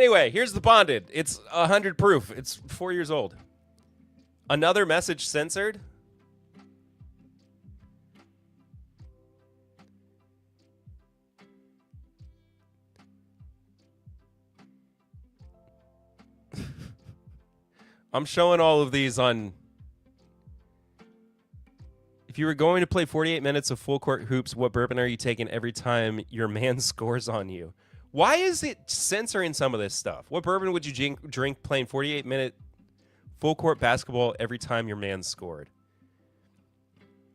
Anyway, here's the bonded. It's 100 proof. It's 4 years old. Another message censored. I'm showing all of these on... If you were going to play 48 minutes of full court hoops, what bourbon are you taking every time your man scores on you? Why is it censoring some of this stuff? What bourbon would you drink playing 48-minute full court basketball every time your man scored?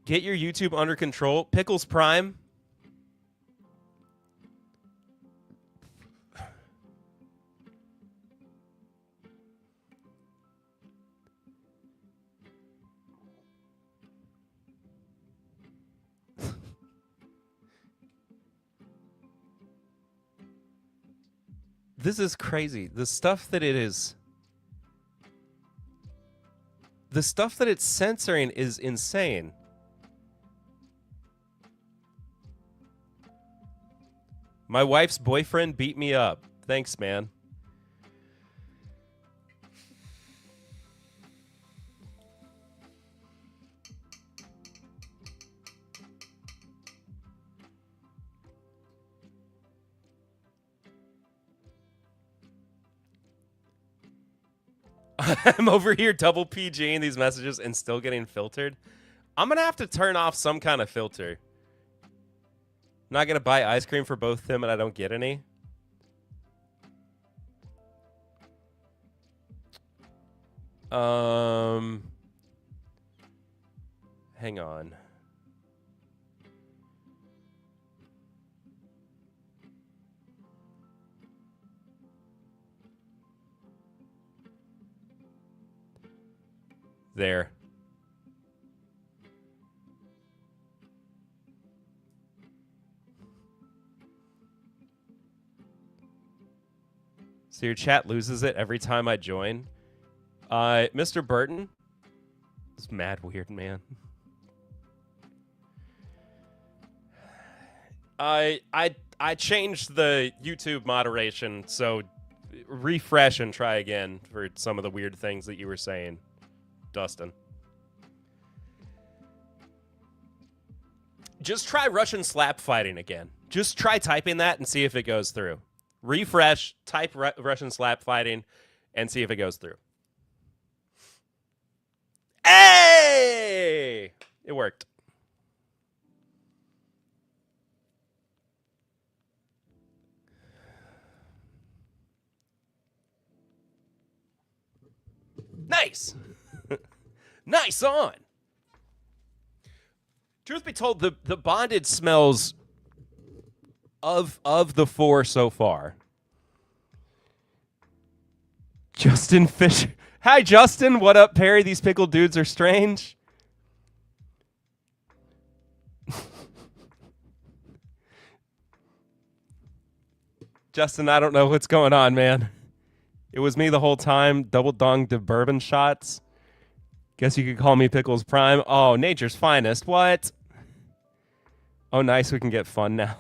Get your YouTube under control. Pickles Prime. This is crazy. The stuff that it's censoring is insane. My wife's boyfriend beat me up. Thanks, man. I'm over here double PGing these messages and still getting filtered. I'm going to have to turn off some kind of filter. I'm not going to buy ice cream for both them and I don't get any. Hang on. There. So your chat loses it every time I join. Mr. Burton. It's mad weird, man. I changed the YouTube moderation, so refresh and try again for some of the weird things that you were saying, Dustin. Just try Russian slap fighting again. Just try typing that and see if it goes through. Refresh, type Russian slap fighting, and see if it goes through. Hey! It worked. Nice. Nice on. Truth be told, the bonded smells of the four so far. Justin Fisher. Hi, Justin. What up, Perry? These pickled dudes are strange. Justin, I don't know what's going on, man. It was me the whole time. Double donged to bourbon shots. Guess you could call me Pickles Prime. Oh, nature's finest. What? Oh, nice. We can get fun now.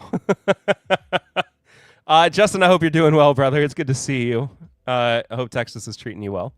Justin, I hope you're doing well, brother. It's good to see you. I hope Texas is treating you well.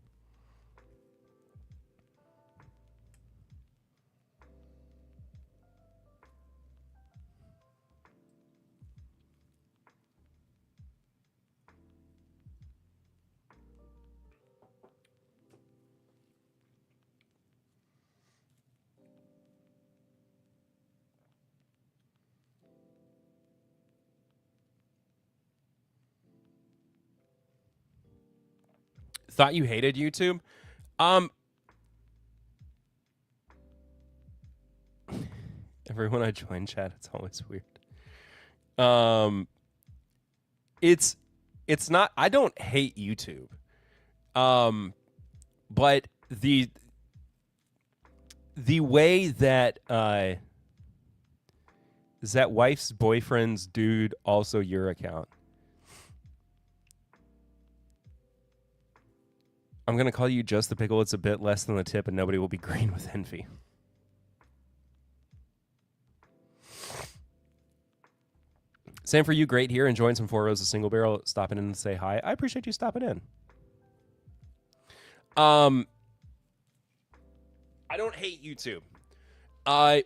Thought you hated YouTube? Everyone I join chat, it's always weird. It's not, I don't hate YouTube. But the way that is that wife's boyfriend's dude also your account? I'm going to call you Just the Pickle. It's a bit less than the tip, and nobody will be green with envy. Same for you. Great here. Enjoying some Four Rows of Single Barrel. Stopping in to say hi. I appreciate you stopping in. I don't hate YouTube.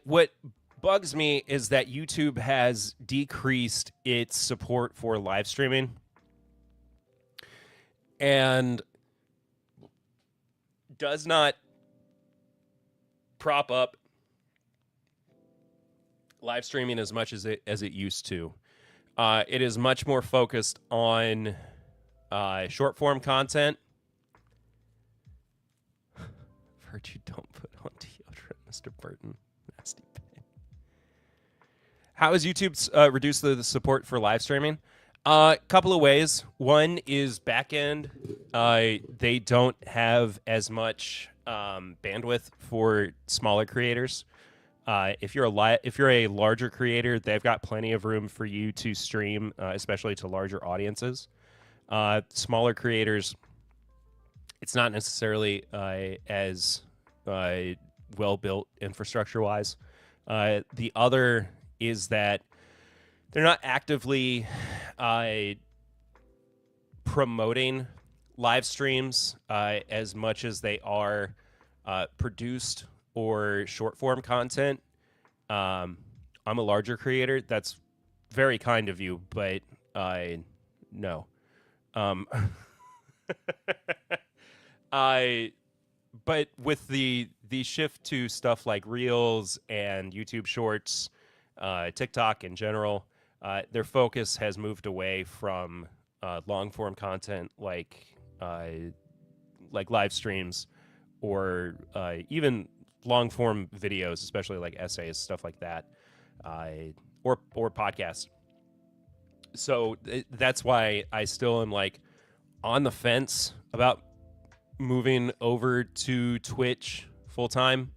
What bugs me is that YouTube has decreased its support for live streaming and does not prop up live streaming as much as it used to. It is much more focused on short form content. Virtue, don't put on deodorant, Mr. Burton. Nasty pain. How has YouTube reduced the support for live streaming? Couple of ways. One is back end. They don't have as much bandwidth for smaller creators. If you're a larger creator, they've got plenty of room for you to stream, especially to larger audiences. Smaller creators, it's not necessarily as well built infrastructure wise. The other is that they're not actively promoting live streams as much as they are produced or short form content. I'm a larger creator. That's very kind of you, but no. But with the shift to stuff like Reels and YouTube Shorts, TikTok in general, their focus has moved away from long form content like live streams or even long form videos, especially like essays, stuff like that, or podcasts. So that's why I still am like on the fence about moving over to Twitch full time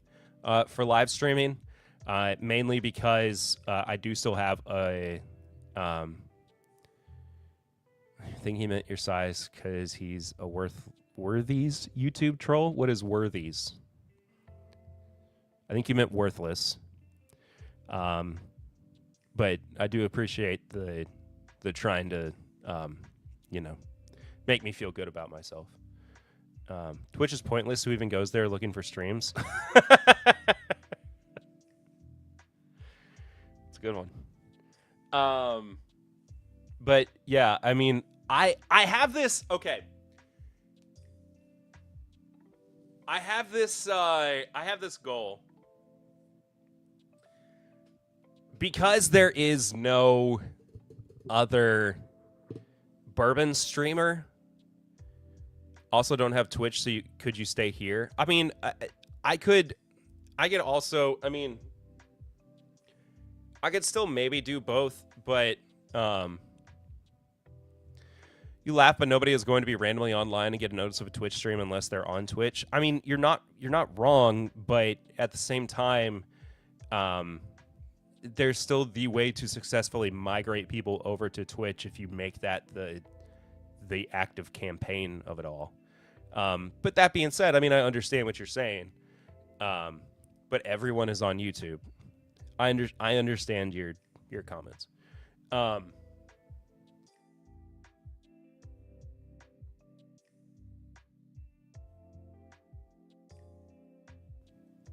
for live streaming, mainly because I do still have a. I think he meant your size because he's a Worthies YouTube troll. What is Worthies? I think he meant worthless. But I do appreciate the trying to, make me feel good about myself. Twitch is pointless. Who even goes there looking for streams? It's a good one. But yeah, I mean, I have this. Okay. I have this goal. Because there is no other bourbon streamer. Also don't have Twitch, so could you stay here? I mean, I could also, I mean, I could still maybe do both, but you laugh, but nobody is going to be randomly online and get a notice of a Twitch stream unless they're on Twitch. I mean, you're not wrong, but at the same time, there's still the way to successfully migrate people over to Twitch if you make that the active campaign of it all. But that being said, I mean, I understand what you're saying. But everyone is on YouTube. I understand your comments.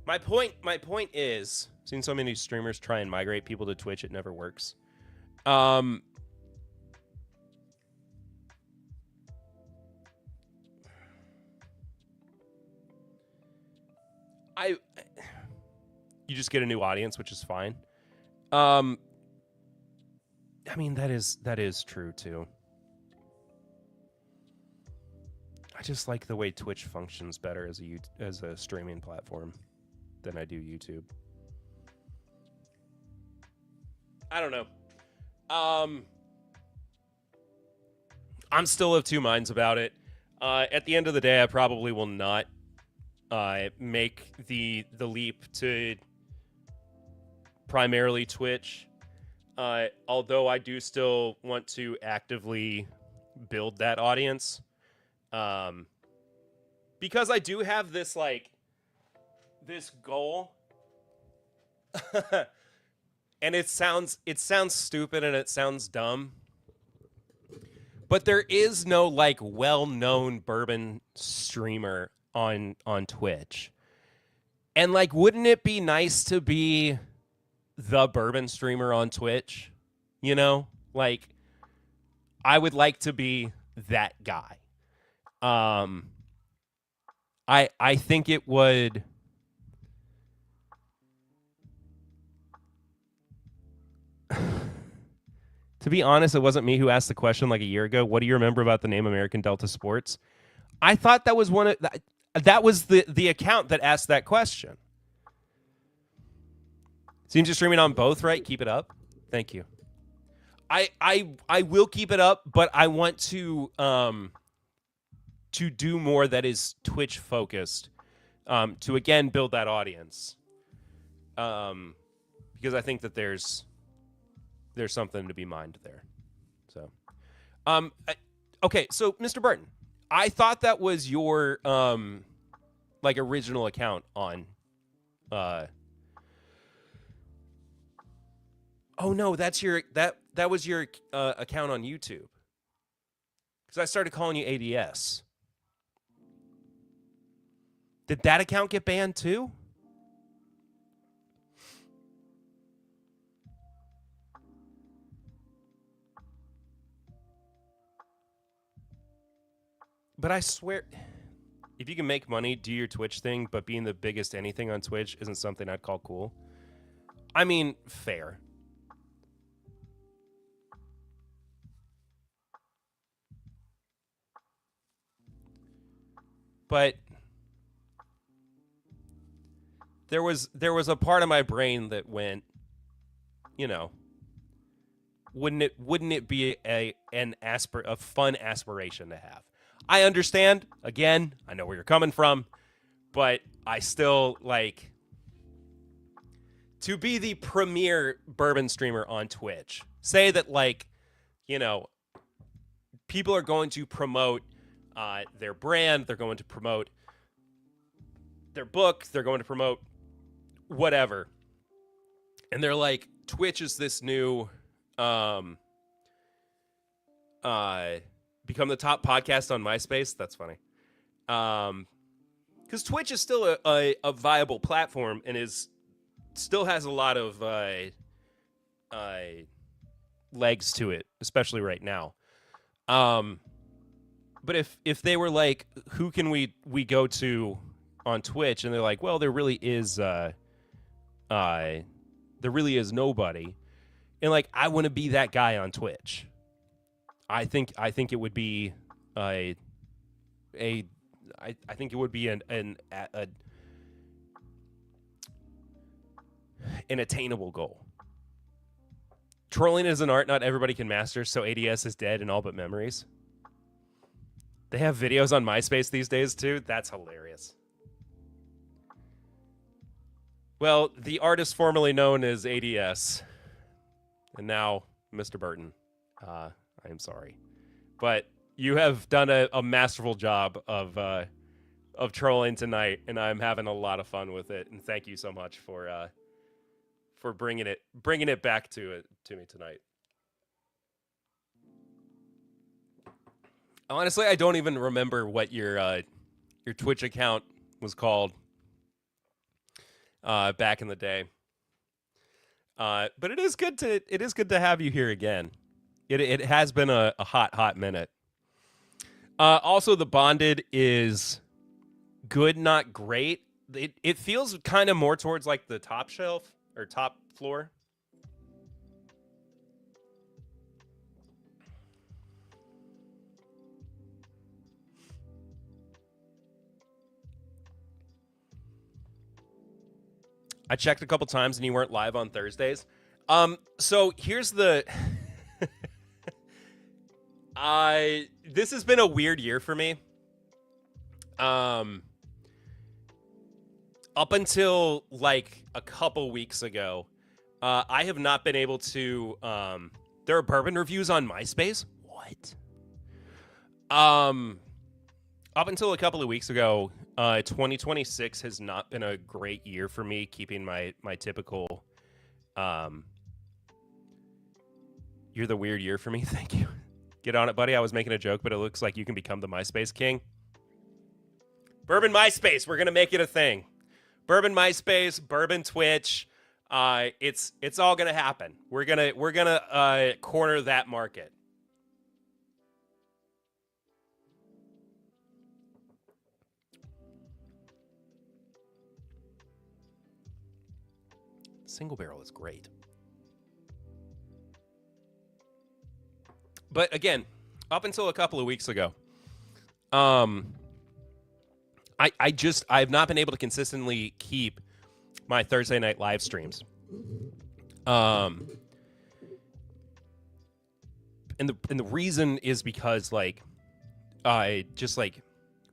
My point is, seen so many streamers try and migrate people to Twitch, it never works. You just get a new audience, which is fine. I mean, that is true too. I just like the way Twitch functions better as a streaming platform than I do YouTube. I don't know. I'm still of two minds about it. At the end of the day, I probably will not make the leap to primarily Twitch. Although I do still want to actively build that audience. Because I do have this goal And it sounds stupid and it sounds dumb. But there is no like well-known bourbon streamer on Twitch. And like wouldn't it be nice to be the bourbon streamer on Twitch? You know? Like I would like to be that guy. I think it would. To be honest, it wasn't me who asked the question like a year ago. What do you remember about the name American Delta Sports? I thought that was that was the account that asked that question. Seems you're streaming on both, right? Keep it up. Thank you. I will keep it up, but I want to do more that is Twitch focused, to again build that audience, because I think that there's something to be mined there. So, okay, so Mr. Burton, I thought that was your like original account on. Oh no, that's your that was your account on YouTube. Because I started calling you ADS. Did that account get banned too? But I swear, if you can make money, do your Twitch thing, but being the biggest anything on Twitch isn't something I'd call cool. I mean, fair. But there was a part of my brain that went, you know, wouldn't it be a fun aspiration to have? I understand. Again, I know where you're coming from, but I still like to be the premier bourbon streamer on Twitch. Say that, like, you know, people are going to promote their brand, they're going to promote their book, they're going to promote whatever. And they're like, Twitch is this new become the top podcast on MySpace. That's funny. Because Twitch is still a viable platform and still has a lot of legs to it, especially right now. But if they were like, who can we go to on Twitch, and they're like, well, there really is nobody, and like, I want to be that guy on Twitch. I think it would be I think it would be an attainable goal. Trolling is an art not everybody can master, so ADS is dead in all but memories. They have videos on MySpace these days too. That's hilarious. Well, the artist formerly known as ADS, and now Mr. Burton. I am sorry, but you have done a masterful job of trolling tonight, and I'm having a lot of fun with it. And thank you so much for bringing it back to me tonight. Honestly, I don't even remember what your Twitch account was called back in the day. But it is good to have you here again. It has been a hot minute. Also, the Bonded is good, not great. It feels kind of more towards like the top shelf or top floor. I checked a couple times and you weren't live on Thursdays. So here's the this has been a weird year for me. Up until like a couple weeks ago, I have not been able to there are bourbon reviews on MySpace. What? Up until a couple of weeks ago, 2026 has not been a great year for me keeping my typical You're the weird year for me. Thank you. Get on it, buddy. I was making a joke, but it looks like you can become the MySpace king. Bourbon MySpace. We're gonna make it a thing. Bourbon MySpace, Bourbon Twitch. It's all gonna happen. We're gonna corner that market. Single barrel is great. But again, up until a couple of weeks ago, I have not been able to consistently keep my Thursday night live streams. And the reason is because like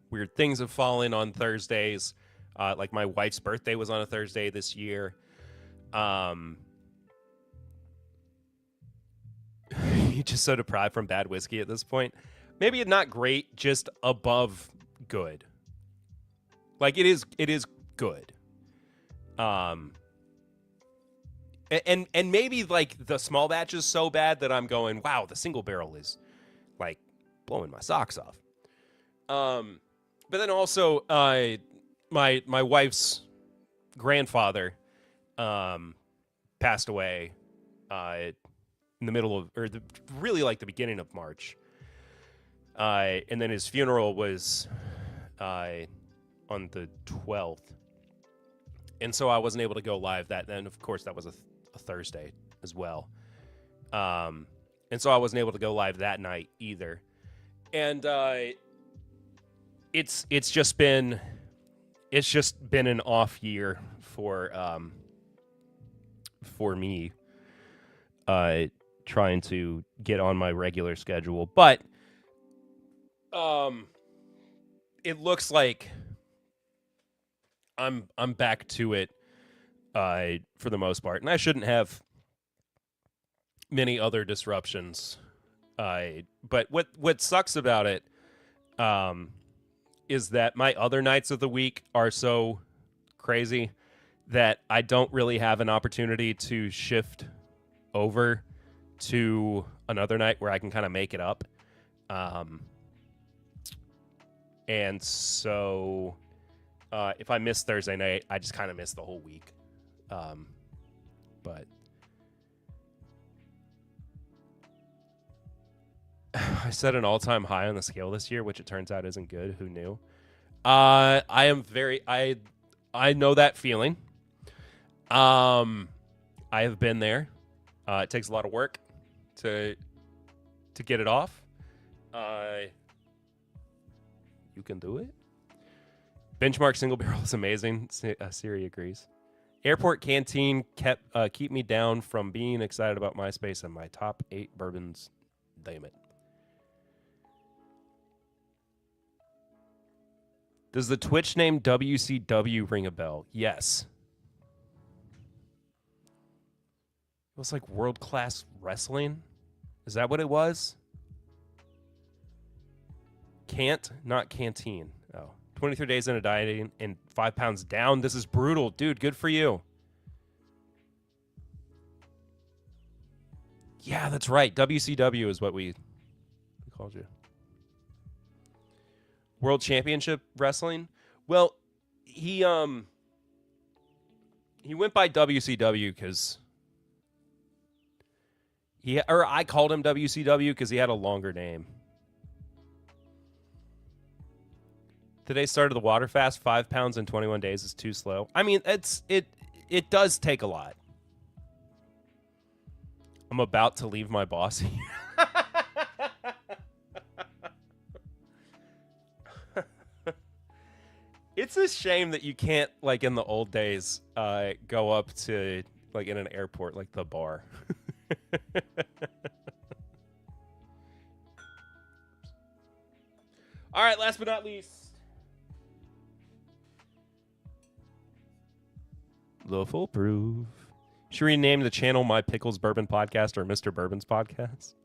weird things have fallen on Thursdays. Like my wife's birthday was on a Thursday this year. You're just so deprived from bad whiskey at this point. Maybe not great, just above good. Like it is good. And maybe like the small batch is so bad that I'm going, wow, the single barrel is like blowing my socks off. But then also my wife's grandfather passed away in the middle of, or really like the beginning of March. And then his funeral was on the 12th. And so I wasn't able to go live that. Then, of course, that was a Thursday as well. And so I wasn't able to go live that night either. And it's just been an off year for me trying to get on my regular schedule. But it looks like I'm back to it for the most part, and I shouldn't have many other disruptions. But what sucks about it is that my other nights of the week are so crazy that I don't really have an opportunity to shift over to another night where I can kind of make it up. And so if I miss Thursday night, I just kind of miss the whole week. But I set an all-time high on the scale this year, which it turns out isn't good. Who knew? I know that feeling. I have been there. It takes a lot of work to get it off. You can do it. Benchmark single barrel is amazing. Siri agrees. Airport canteen keep me down from being excited about MySpace and my top 8 bourbons. Damn it. Does the Twitch name WCW ring a bell? Yes. It was like World Class Wrestling. Is that what it was? Can't, not canteen. Oh. 23 days into dieting and 5 pounds down. This is brutal. Dude, good for you. Yeah, that's right. WCW is what we called you. World Championship Wrestling? Well, he went by WCW because I called him WCW because he had a longer name. Today started the water fast. 5 pounds in 21 days is too slow. I mean, it does take a lot. I'm about to leave my boss here. It's a shame that you can't, like in the old days, go up to, like in an airport, like the bar. All right, last but not least. The Foolproof. Should we rename the channel My Pickles Bourbon Podcast or Mr. Bourbon's Podcast?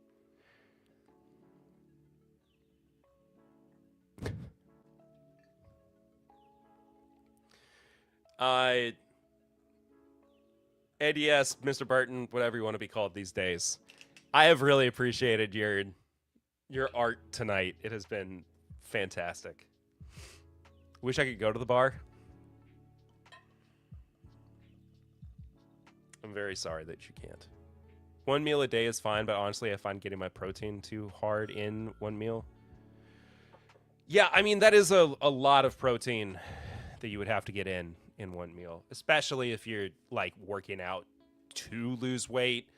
Ed, yes, Mr. Barton, whatever you want to be called these days. I have really appreciated your art tonight. It has been fantastic. Wish I could go to the bar. I'm very sorry that you can't. One meal a day is fine, but honestly, I find getting my protein too hard in one meal. Yeah, I mean, that is a lot of protein that you would have to get in one meal, especially if you're, like, working out to lose weight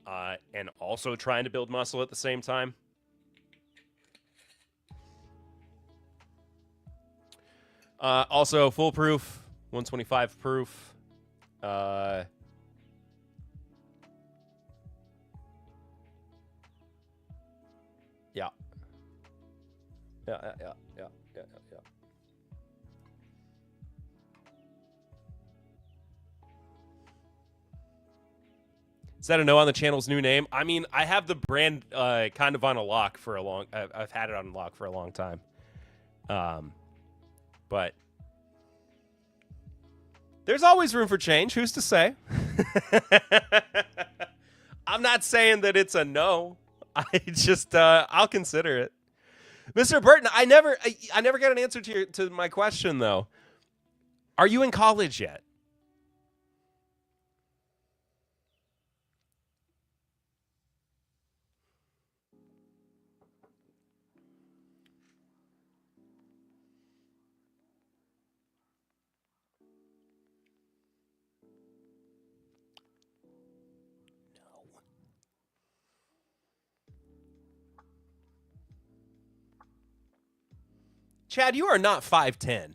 and also trying to build muscle at the same time. Also, foolproof, 125 proof. Yeah. Yeah. Is that a no on the channel's new name? I mean, I have the brand kind of on a lock for a long. I've had it on lock for a long time. But there's always room for change. Who's to say? I'm not saying that it's a no. I just I'll consider it. Mr. Burton, I never got an answer to my question though. Are you in college yet? Chad, you are not 5'10".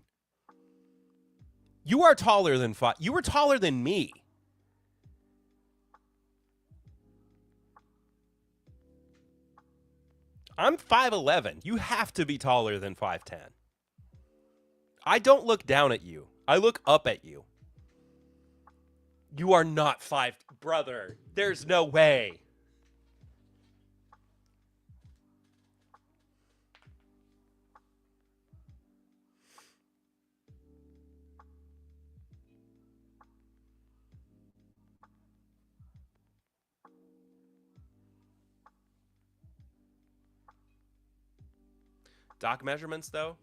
You are taller than You were taller than me. I'm 5'11". You have to be taller than 5'10". I don't look down at you. I look up at you. You are not 5... Brother, there's no way. Doc measurements, though?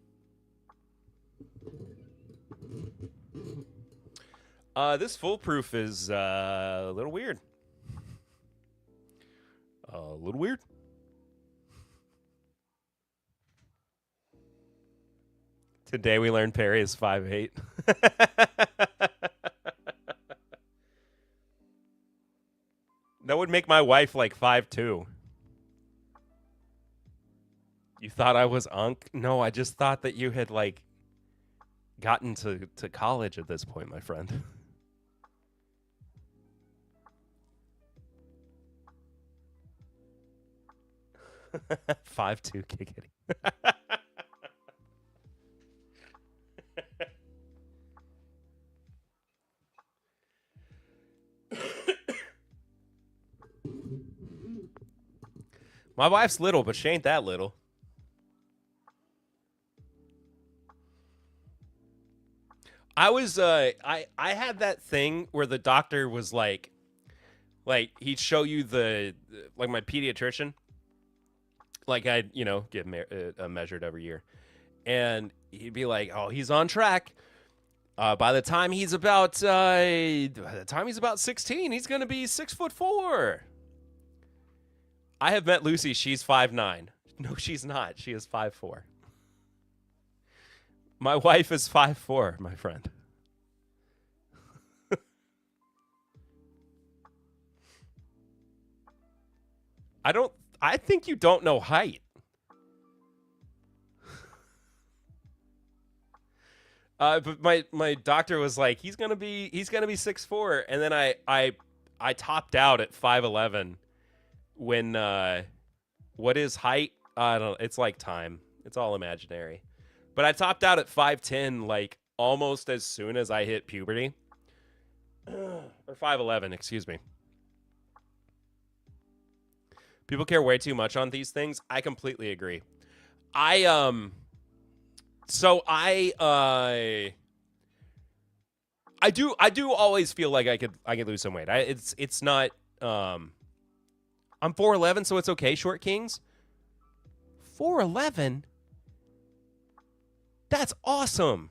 This foolproof is a little weird. Today we learned Perry is 5'8". That would make my wife like 5'2". You thought I was Unk? No, I just thought that you had, like, gotten to college at this point, my friend. Five two giggity. My wife's little, but she ain't that little. I was I had that thing where the doctor was like he'd show you like my pediatrician, like I'd get measured every year, and he'd be like, oh, he's on track. By the time he's about 16, he's gonna be 6'4". I have met Lucy. She's 5'9". No, she's not. She is 5'4". My wife is 5'4", my friend. I think you don't know height. But my doctor was like, he's gonna be 6'4", and then I topped out at 5'11". When what is height? I don't. It's like time. It's all imaginary. But I topped out at 5'10", like almost as soon as I hit puberty. Or 5'11", excuse me. People care way too much on these things. I completely agree. I do always feel like I could lose some weight. It's not I'm I'm 4'11", so it's okay, short kings? 4'11"? That's awesome.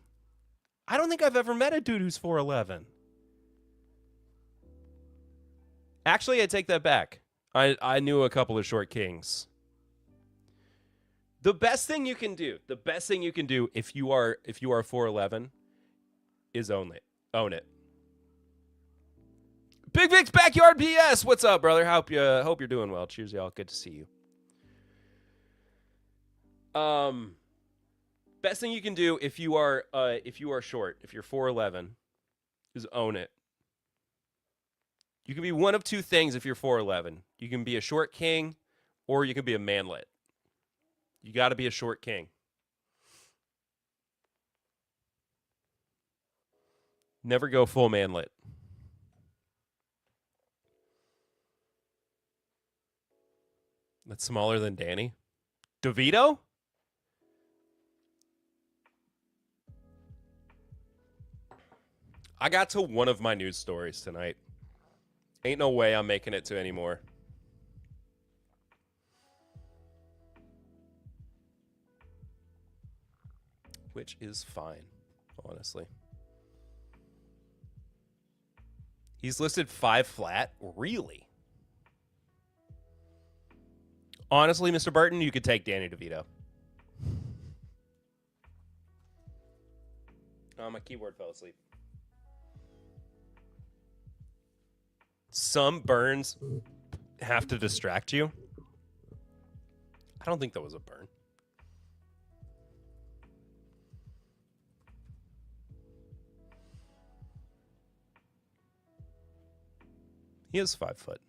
I don't think I've ever met a dude who's 4'11". Actually, I take that back. I knew a couple of short kings. The best thing you can do if you are 4'11" is own it. Own it. Big Vic's Backyard PS. What's up, brother? Hope you're doing well. Cheers, y'all. Good to see you. Best thing you can do if you are short, if you're 4'11", is own it. You can be one of two things if you're 4'11". You can be a short king, or you can be a manlet. You got to be a short king. Never go full manlet. That's smaller than Danny. DeVito? I got to one of my news stories tonight. Ain't no way I'm making it to any more. Which is fine, honestly. He's listed 5 flat? Really? Honestly, Mr. Burton, you could take Danny DeVito. Oh, my keyboard fell asleep. Some burns have to distract you. I don't think that was a burn. He is 5 foot.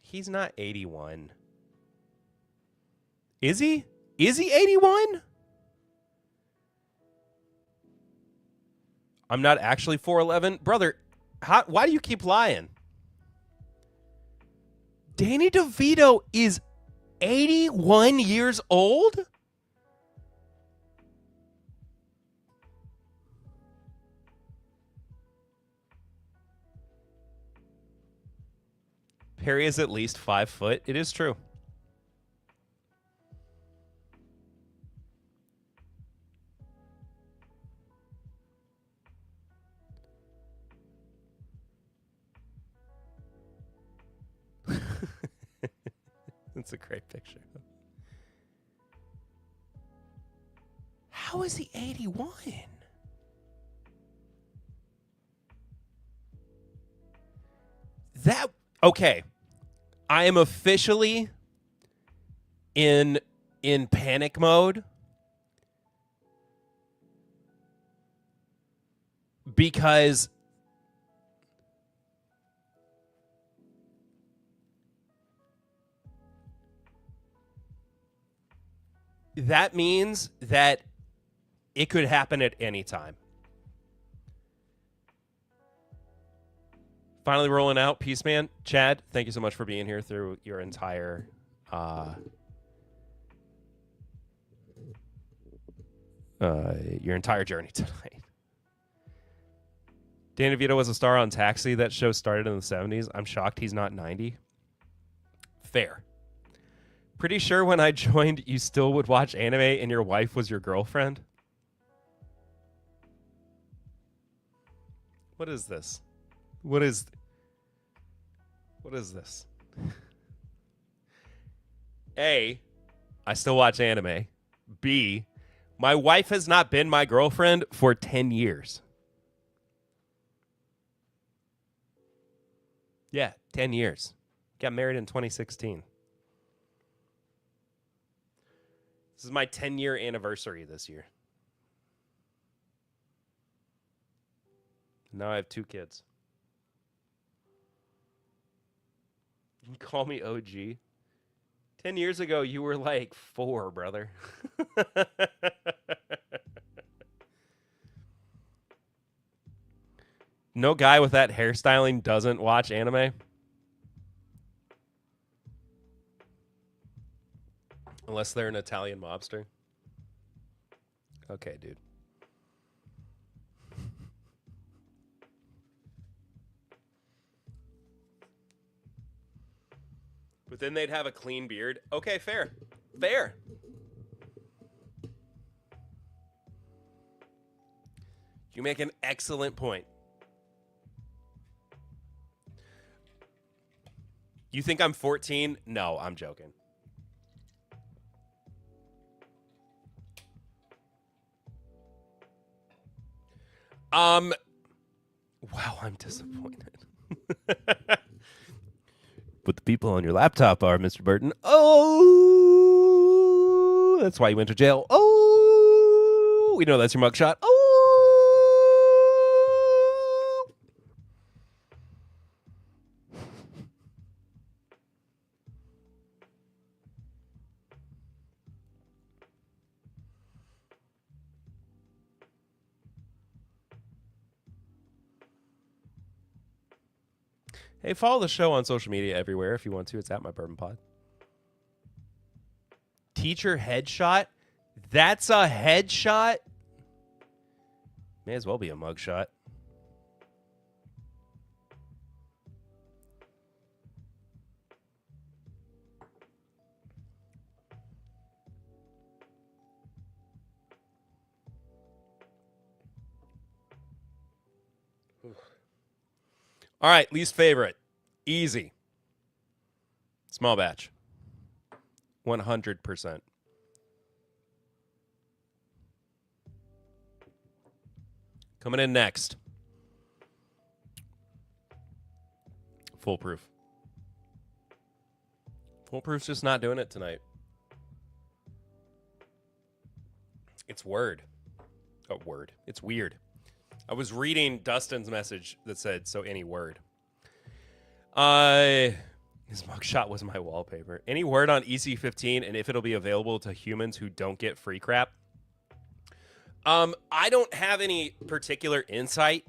He's not 81. Is he? Is he 81? I'm not actually 4'11". Brother, why do you keep lying? Danny DeVito is 81 years old? Perry is at least 5 foot. It is true. That's a great picture. How is he 81? Okay. I am officially in panic mode because that means that it could happen at any time. Finally rolling out. Peace, man. Chad, thank you so much for being here through your entire journey tonight. Dan DeVito was a star on Taxi. That show started in the 70s. I'm shocked he's not 90. Fair. Pretty sure when I joined, you still would watch anime and your wife was your girlfriend? What is this? What is this? A, I still watch anime. B, my wife has not been my girlfriend for 10 years. Yeah, 10 years. Got married in 2016. This is my 10-year anniversary this year. Now I have 2 kids. You can call me OG. 10 years ago, you were like 4, brother. No guy with that hairstyling doesn't watch anime. Unless they're an Italian mobster. Okay, dude. But then they'd have a clean beard. Okay, fair. Fair. You make an excellent point. You think I'm 14? No, I'm joking. Wow, I'm disappointed. But the people on your laptop are, Mr. Burton. Oh, that's why you went to jail. Oh, we know that's your mugshot. Oh. Hey, follow the show on social media everywhere if you want to. It's at my Bourbon Pod. Teacher headshot? That's a headshot? May as well be a mugshot. All right, least favorite. Easy. Small batch. 100%. Coming in next. Foolproof. Foolproof's just not doing it tonight. It's word. Oh, word. It's weird. I was reading Dustin's message that said, so any word. His mugshot was my wallpaper. Any word on EC15 and if it'll be available to humans who don't get free crap? I don't have any particular insight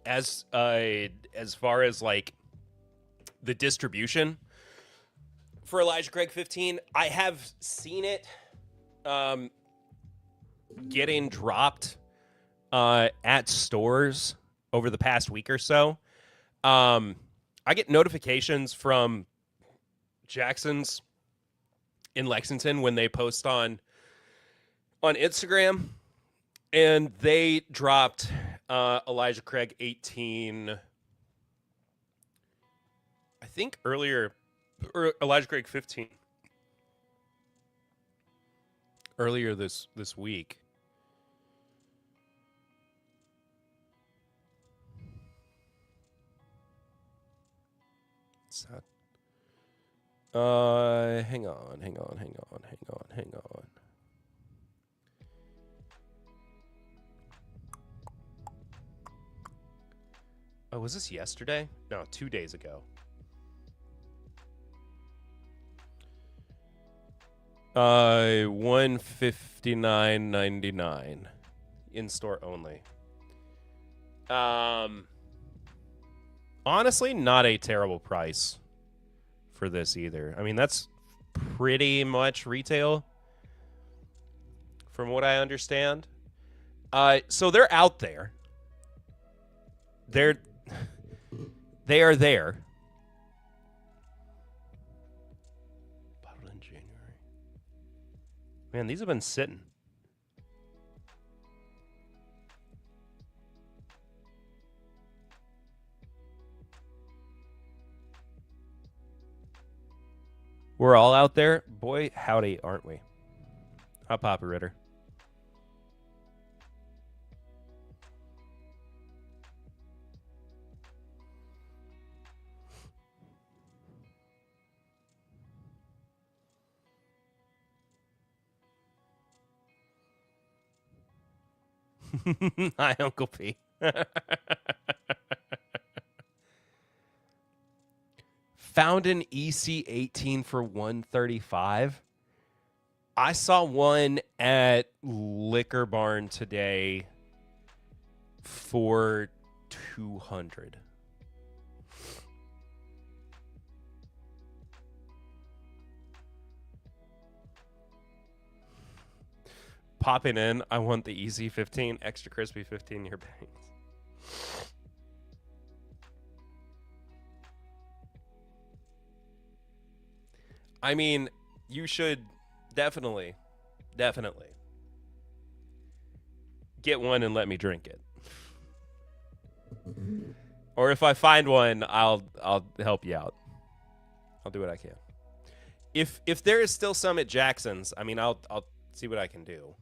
as far as like the distribution for Elijah Craig 15. I have seen it getting dropped at stores over the past week or so. I get notifications from Jackson's in Lexington when they post on Instagram, and they dropped Elijah Craig 18, I think earlier, or Elijah Craig 15 earlier this week. Hang on. Oh, was this yesterday? No, 2 days ago. $159.99 in store only. Honestly, not a terrible price for this either. I mean, that's pretty much retail from what I understand. So they're out there. They are there. Bottled in January. Man, these have been sitting. We're all out there. Boy, howdy, aren't we? Hi, Perry Ritter. Hi, Uncle P. Found an EC18 for $135. I saw one at Liquor Barn today for $200. Popping in, I want the EC15 extra crispy 15-year bangs. I mean, you should definitely get one and let me drink it. Or if I find one, I'll help you out. I'll do what I can. If there is still some at Jackson's, I mean, I'll see what I can do.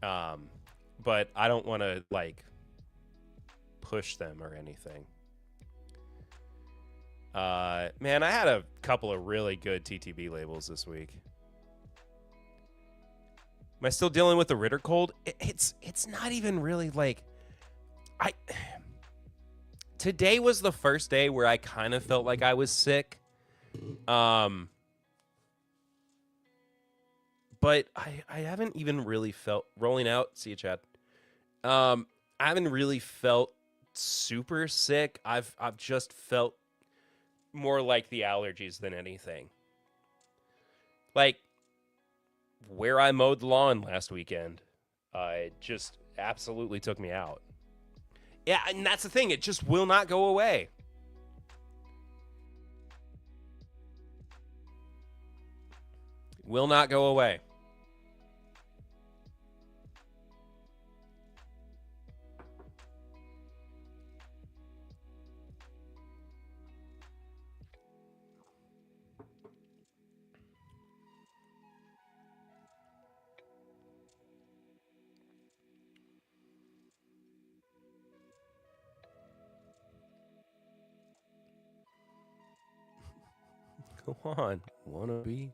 But I don't want to like push them or anything. Man, I had a couple of really good TTB labels this week. Am I still dealing with the Ritter cold? It's not even really like Today was the first day where I kind of felt like I was sick. But I haven't even really felt rolling out. See you, Chad. I haven't really felt super sick. I've just felt more like the allergies than anything. Like where I mowed the lawn last weekend, it just absolutely took me out. Yeah, and that's the thing. It just will not go away. Will not go away. Go on, wannabe.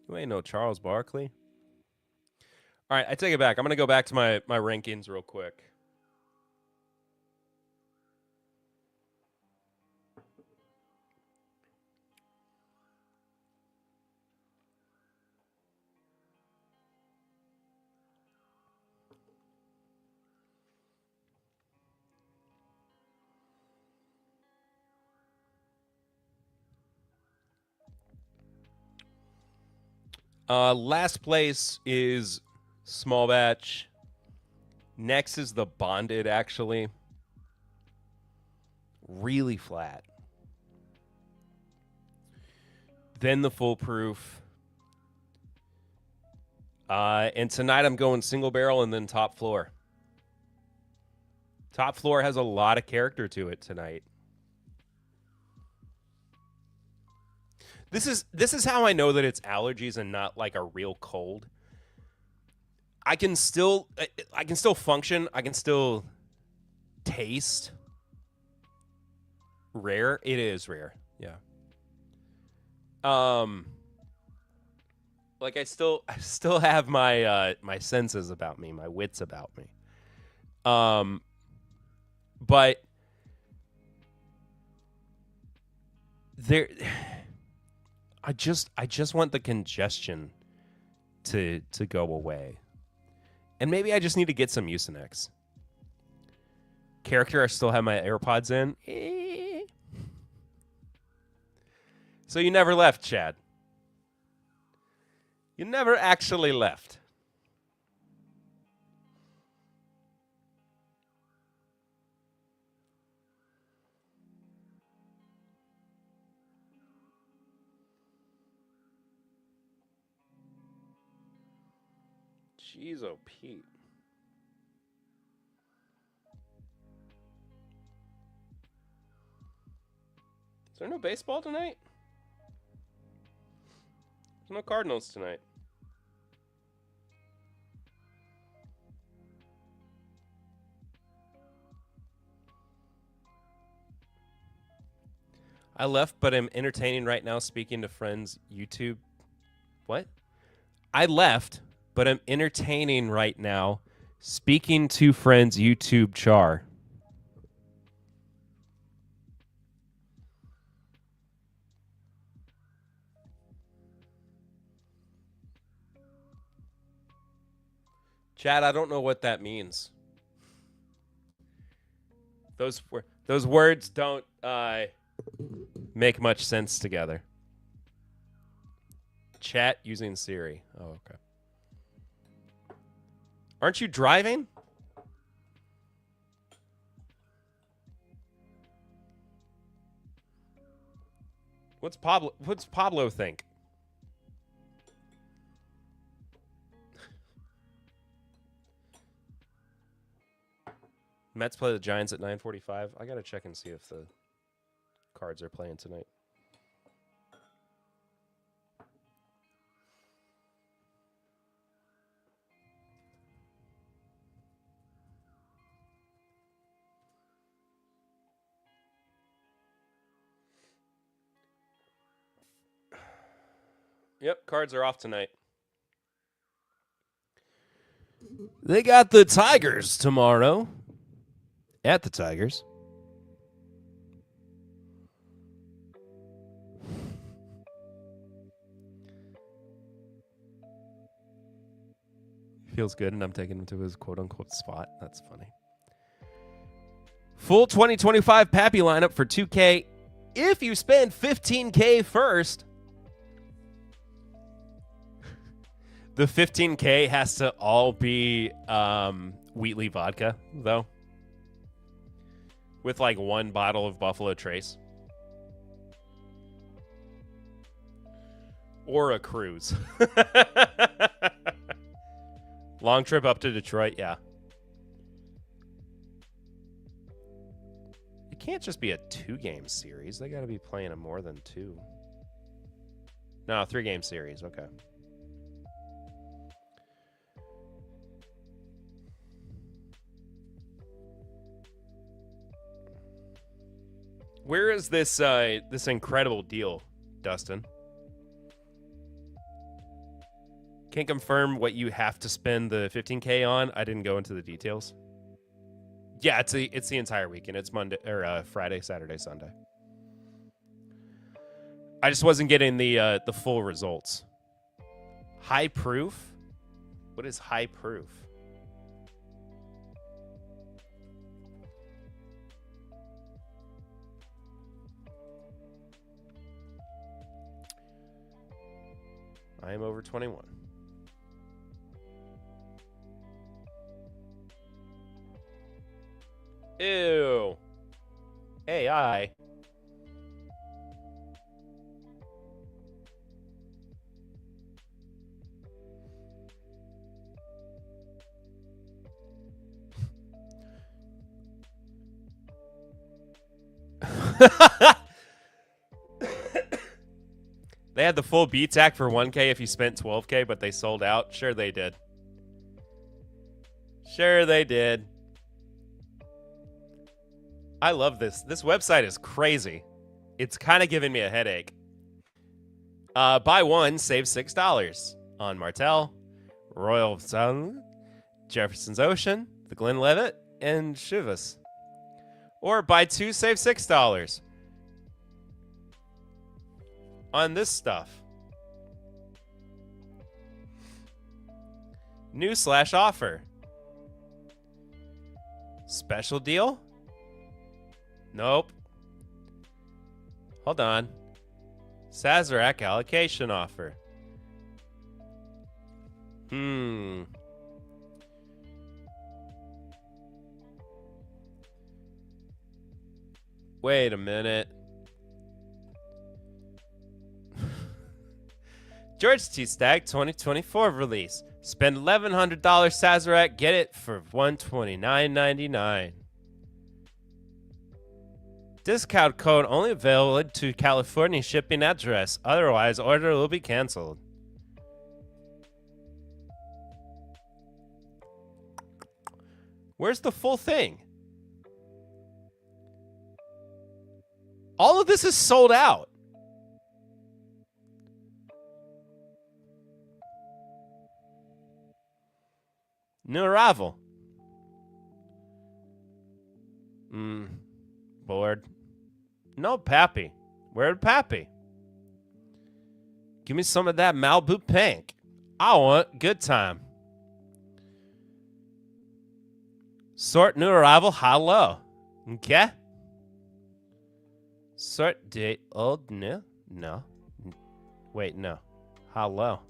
You ain't no Charles Barkley. All right, I take it back. I'm going to go back to my rankings real quick. Last place is small batch. Next is the bonded, actually. Really flat. Then the foolproof. And tonight I'm going single barrel and then top floor. Top floor has a lot of character to it tonight. This is how I know that it's allergies and not like a real cold. I can still function. I can still taste. Rare? It is rare. Yeah. Like I still have my my senses about me, my wits about me. But there I just want the congestion to go away. And maybe I just need to get some Mucinex. Character, I still have my AirPods in. So you never left, Chad. You never actually left. Jeez, oh, Pete. Is there no baseball tonight? There's no Cardinals tonight. I left, but I'm entertaining right now speaking to friends YouTube. What? I left, but I'm entertaining right now speaking to friends YouTube char. Chad, I don't know what that means. Those words don't make much sense together. Chat using Siri. Oh, okay. Aren't you driving? What's Pablo think? Mets play the Giants at 9:45. I got to check and see if the Cards are playing tonight. Yep, Cards are off tonight. They got the Tigers tomorrow. At the Tigers. Feels good, and I'm taking him to his quote-unquote spot. That's funny. Full 2025 Pappy lineup for 2K. If you spend $15K first, the $15K has to all be Wheatley vodka, though. With like one bottle of Buffalo Trace. Or a cruise. Long trip up to Detroit, yeah. It can't just be a 2-game series. They got to be playing a more than 2. No, 3-game series, okay. Where is this this incredible deal, Dustin? Can't confirm what you have to spend the $15K on. I didn't go into the details. Yeah, it's the entire weekend. It's Monday or Friday, Saturday, Sunday. I just wasn't getting the full results. High proof? What is high proof? I am over 21. Ew. AI. They had the full beats act for 1K if you spent 12K, but they sold out. Sure they did. Sure they did. I love this. This website is crazy. It's kind of giving me a headache. Buy one, save $6 on Martell, Royal Sun, Jefferson's Ocean, the Glenlivet, and Chivas. Or buy two, save $6 on this stuff. New/offer. Special deal? Nope. Hold on. Sazerac allocation offer. Wait a minute. George T. Stagg 2024 release. Spend $1,100 Sazerac, get it for $129.99. Discount code only available to California shipping address. Otherwise, order will be canceled. Where's the full thing? All of this is sold out. New arrival. Bored. No Pappy. Where'd Pappy? Give me some of that Malibu Pink. I want good time. Sort new arrival high low. Okay. Sort date old new. No. Wait, no. High low.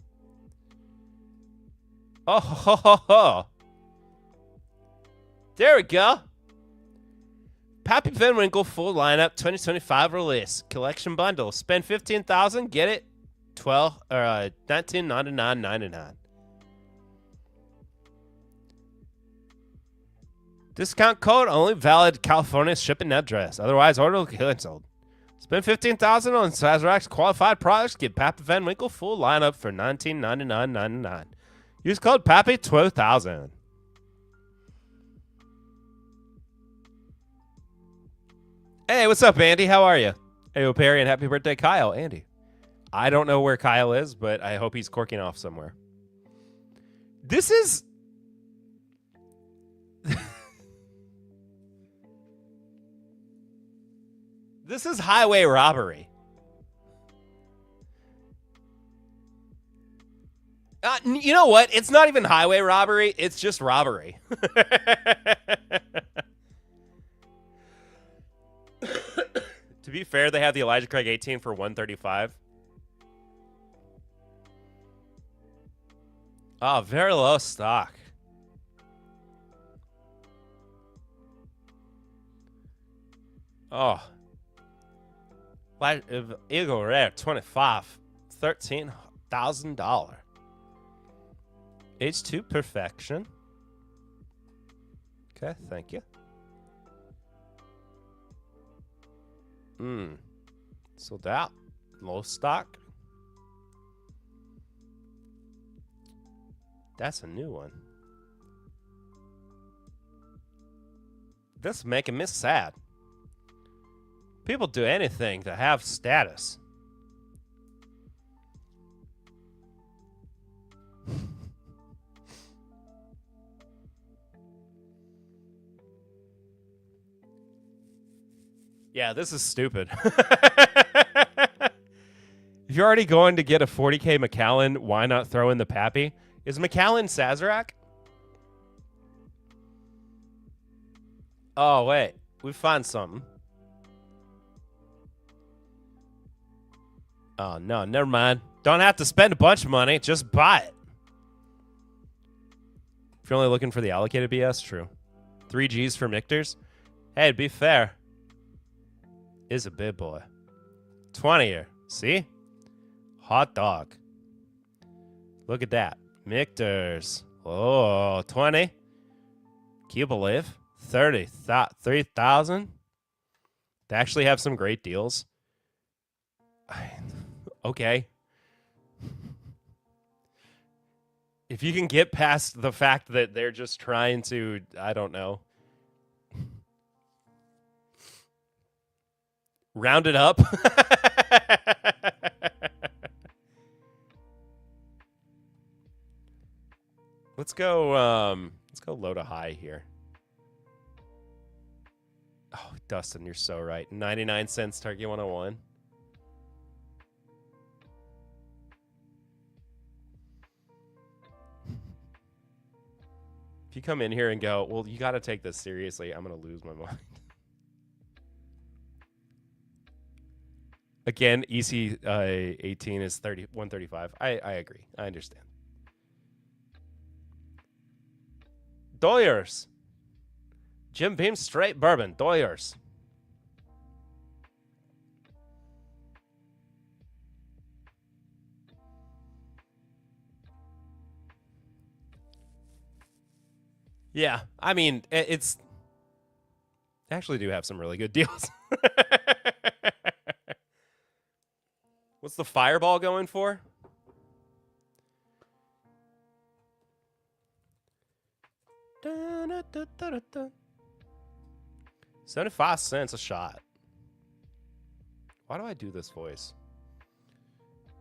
Oh ho ho ho. There we go. Pappy Van Winkle full lineup 2025 release collection bundle. Spend $15,000, get it 19.99.99. Discount code only valid California shipping address. Otherwise, order canceled. Spend $15,000 on Sazerac's qualified products. Get Pappy Van Winkle full lineup for $19.99.99. Use code Pappy2000. Hey, what's up, Andy? How are you? Hey, Perry, and happy birthday, Kyle. Andy. I don't know where Kyle is, but I hope he's corking off somewhere. This is... This is highway robbery. You know what? It's not even highway robbery. It's just robbery. To be fair, they have the Elijah Craig 18 for $135. Oh, very low stock. Oh. Eagle Rare 25, $13,000. H2 Perfection. Okay, thank you. Sold out. Low stock. That's a new one. This is making me sad. People do anything to have status. Yeah, this is stupid. If you're already going to get a 40K McAllen, why not throw in the Pappy? Is McAllen Sazerac? Oh, wait. We found something. Oh, no, never mind. Don't have to spend a bunch of money. Just buy it. If you're only looking for the allocated BS, true. 3 Gs for Mictors. Hey, to be fair, is a big boy. 20-year. See? Hot dog. Look at that. Mictors. Oh, 20. Can you believe? 3,000. They actually have some great deals. Okay. If you can get past the fact that they're just trying to, I don't know, round it up. Let's go low to high here. Oh, Dustin, you're so right. 99 cents Target 101. If you come in here and go, well, you got to take this seriously, I'm going to lose my mind. Again, EC 18 is 135. I agree. I understand. $2. Jim Beam straight bourbon. $2. Yeah, I mean, it's... They actually do have some really good deals. What's the Fireball going for? Da, da, da, da, da, da. 75 cents a shot. Why do I do this voice?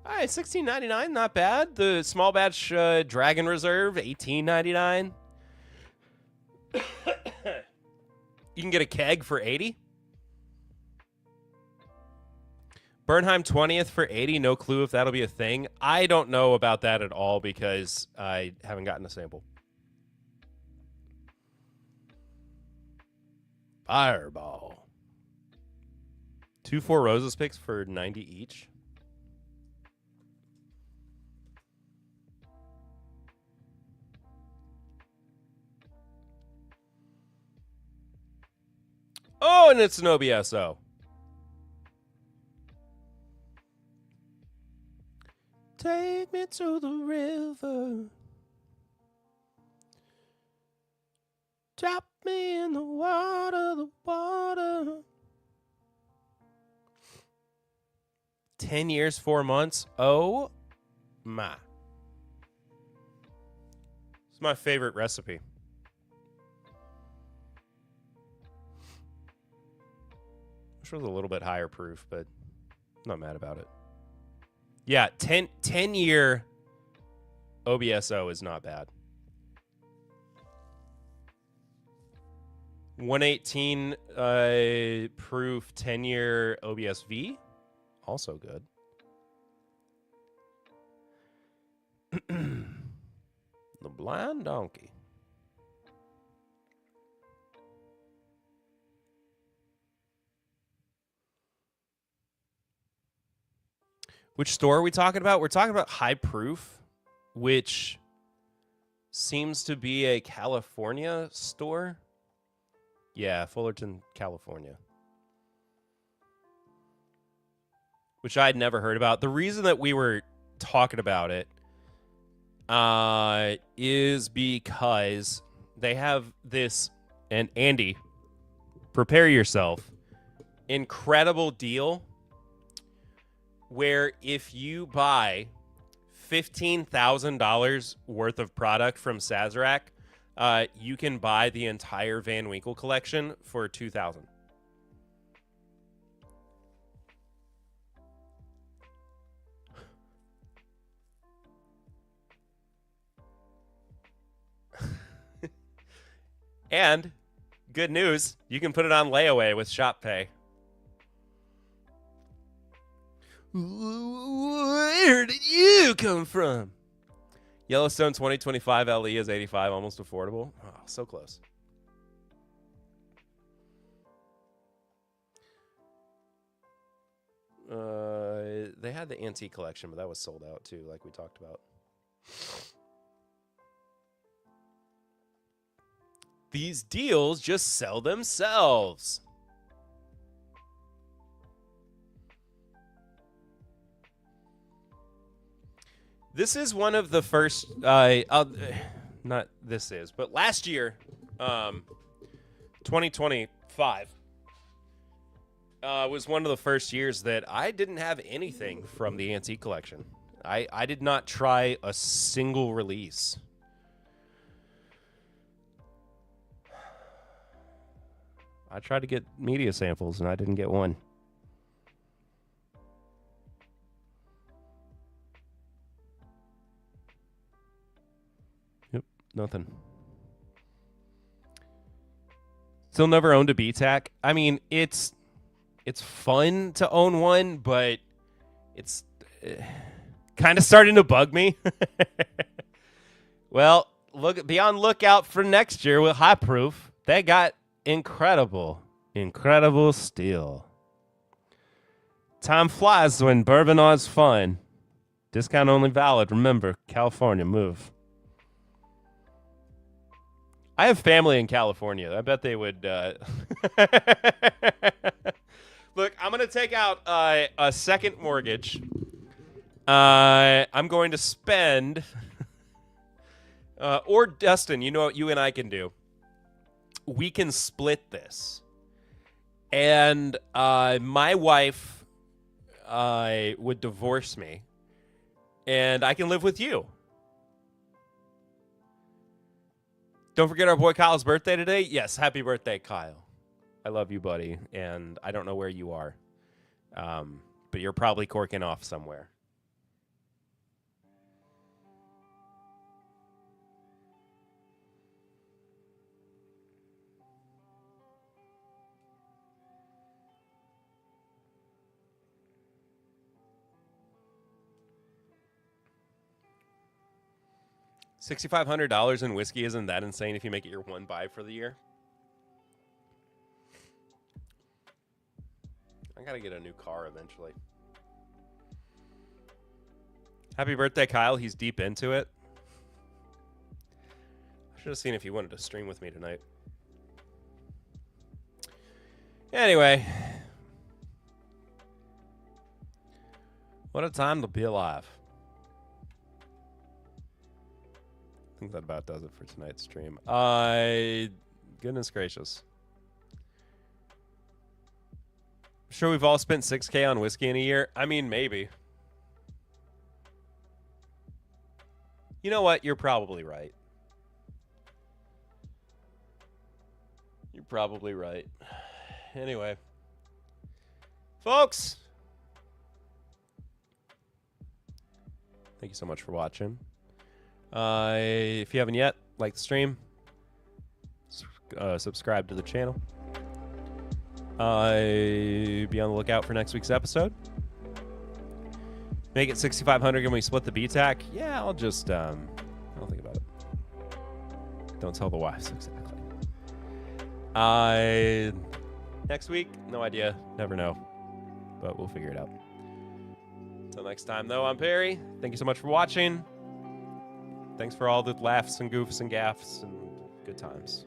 All right, $16.99, not bad. The small batch Dragon Reserve, $18.99. You can get a keg for $80. Bernheim 20th for $80. No clue if that'll be a thing. I don't know about that at all because I haven't gotten a sample. Fireball. 2 Four Roses picks for 90 each. Oh, and it's an OBSO. Take me to the river. Drop me in the water, 10 years, 4 months. Oh, my. It's my favorite recipe. Which was a little bit higher proof, but I'm not mad about it. Yeah, 10-year OBSO is not bad. 118 proof 10-year OBSV, also good. The Blind Donkey. Which store are we talking about? We're talking about High Proof, which seems to be a California store. Yeah, Fullerton, California. Which I'd never heard about. The reason that we were talking about it is because they have this, and Andy, prepare yourself, incredible deal where if you buy $15,000 worth of product from Sazerac, you can buy the entire Van Winkle collection for $2,000. And good news, you can put it on layaway with Shop Pay. Where did you come from? Yellowstone 2025 LE is $85, almost affordable. Oh, so close. They had the antique collection, but that was sold out too, like we talked about. These deals just sell themselves. This is one of the first, not this is, but last year, 2025, was one of the first years that I didn't have anything from the antique collection. I did not try a single release. I tried to get media samples, and I didn't get one. Yep, nothing. Still never owned a BTAC. I mean, it's fun to own one, but it's kind of starting to bug me. Well, be on lookout for next year with High Proof. They got incredible steel. Time flies when bourbon is fun. Discount only valid. Remember, California, move. I have family in California. I bet they would. Look, I'm going to take out a second mortgage. I'm going to spend, or Dustin, you know what you and I can do? We can split this. And my wife would divorce me, and I can live with you. Don't forget our boy Kyle's birthday today. Yes, happy birthday, Kyle. I love you, buddy, and I don't know where you are, but you're probably corking off somewhere. $6,500 in whiskey isn't that insane if you make it your one buy for the year. I gotta get a new car eventually. Happy birthday, Kyle. He's deep into it. I should have seen if he wanted to stream with me tonight. Anyway. What a time to be alive. I think that about does it for tonight's stream. Goodness gracious. Sure we've all spent $6K on whiskey in a year? I mean, maybe. You know what? You're probably right. You're probably right. Anyway. Folks. Thank you so much for watching. If you haven't yet, like the stream. Subscribe to the channel. Be on the lookout for next week's episode. Make it 6,500. Can we split the BTAC? Yeah, I'll just I'll think about it. Don't tell the wives exactly. Next week, no idea, never know, but we'll figure it out. Until next time, though, I'm Perry. Thank you so much for watching. Thanks for all the laughs and goofs and gaffs and good times.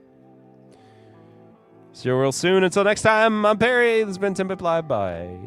See you real soon. Until next time, I'm Perry. This has been 10-Bit Live. Bye.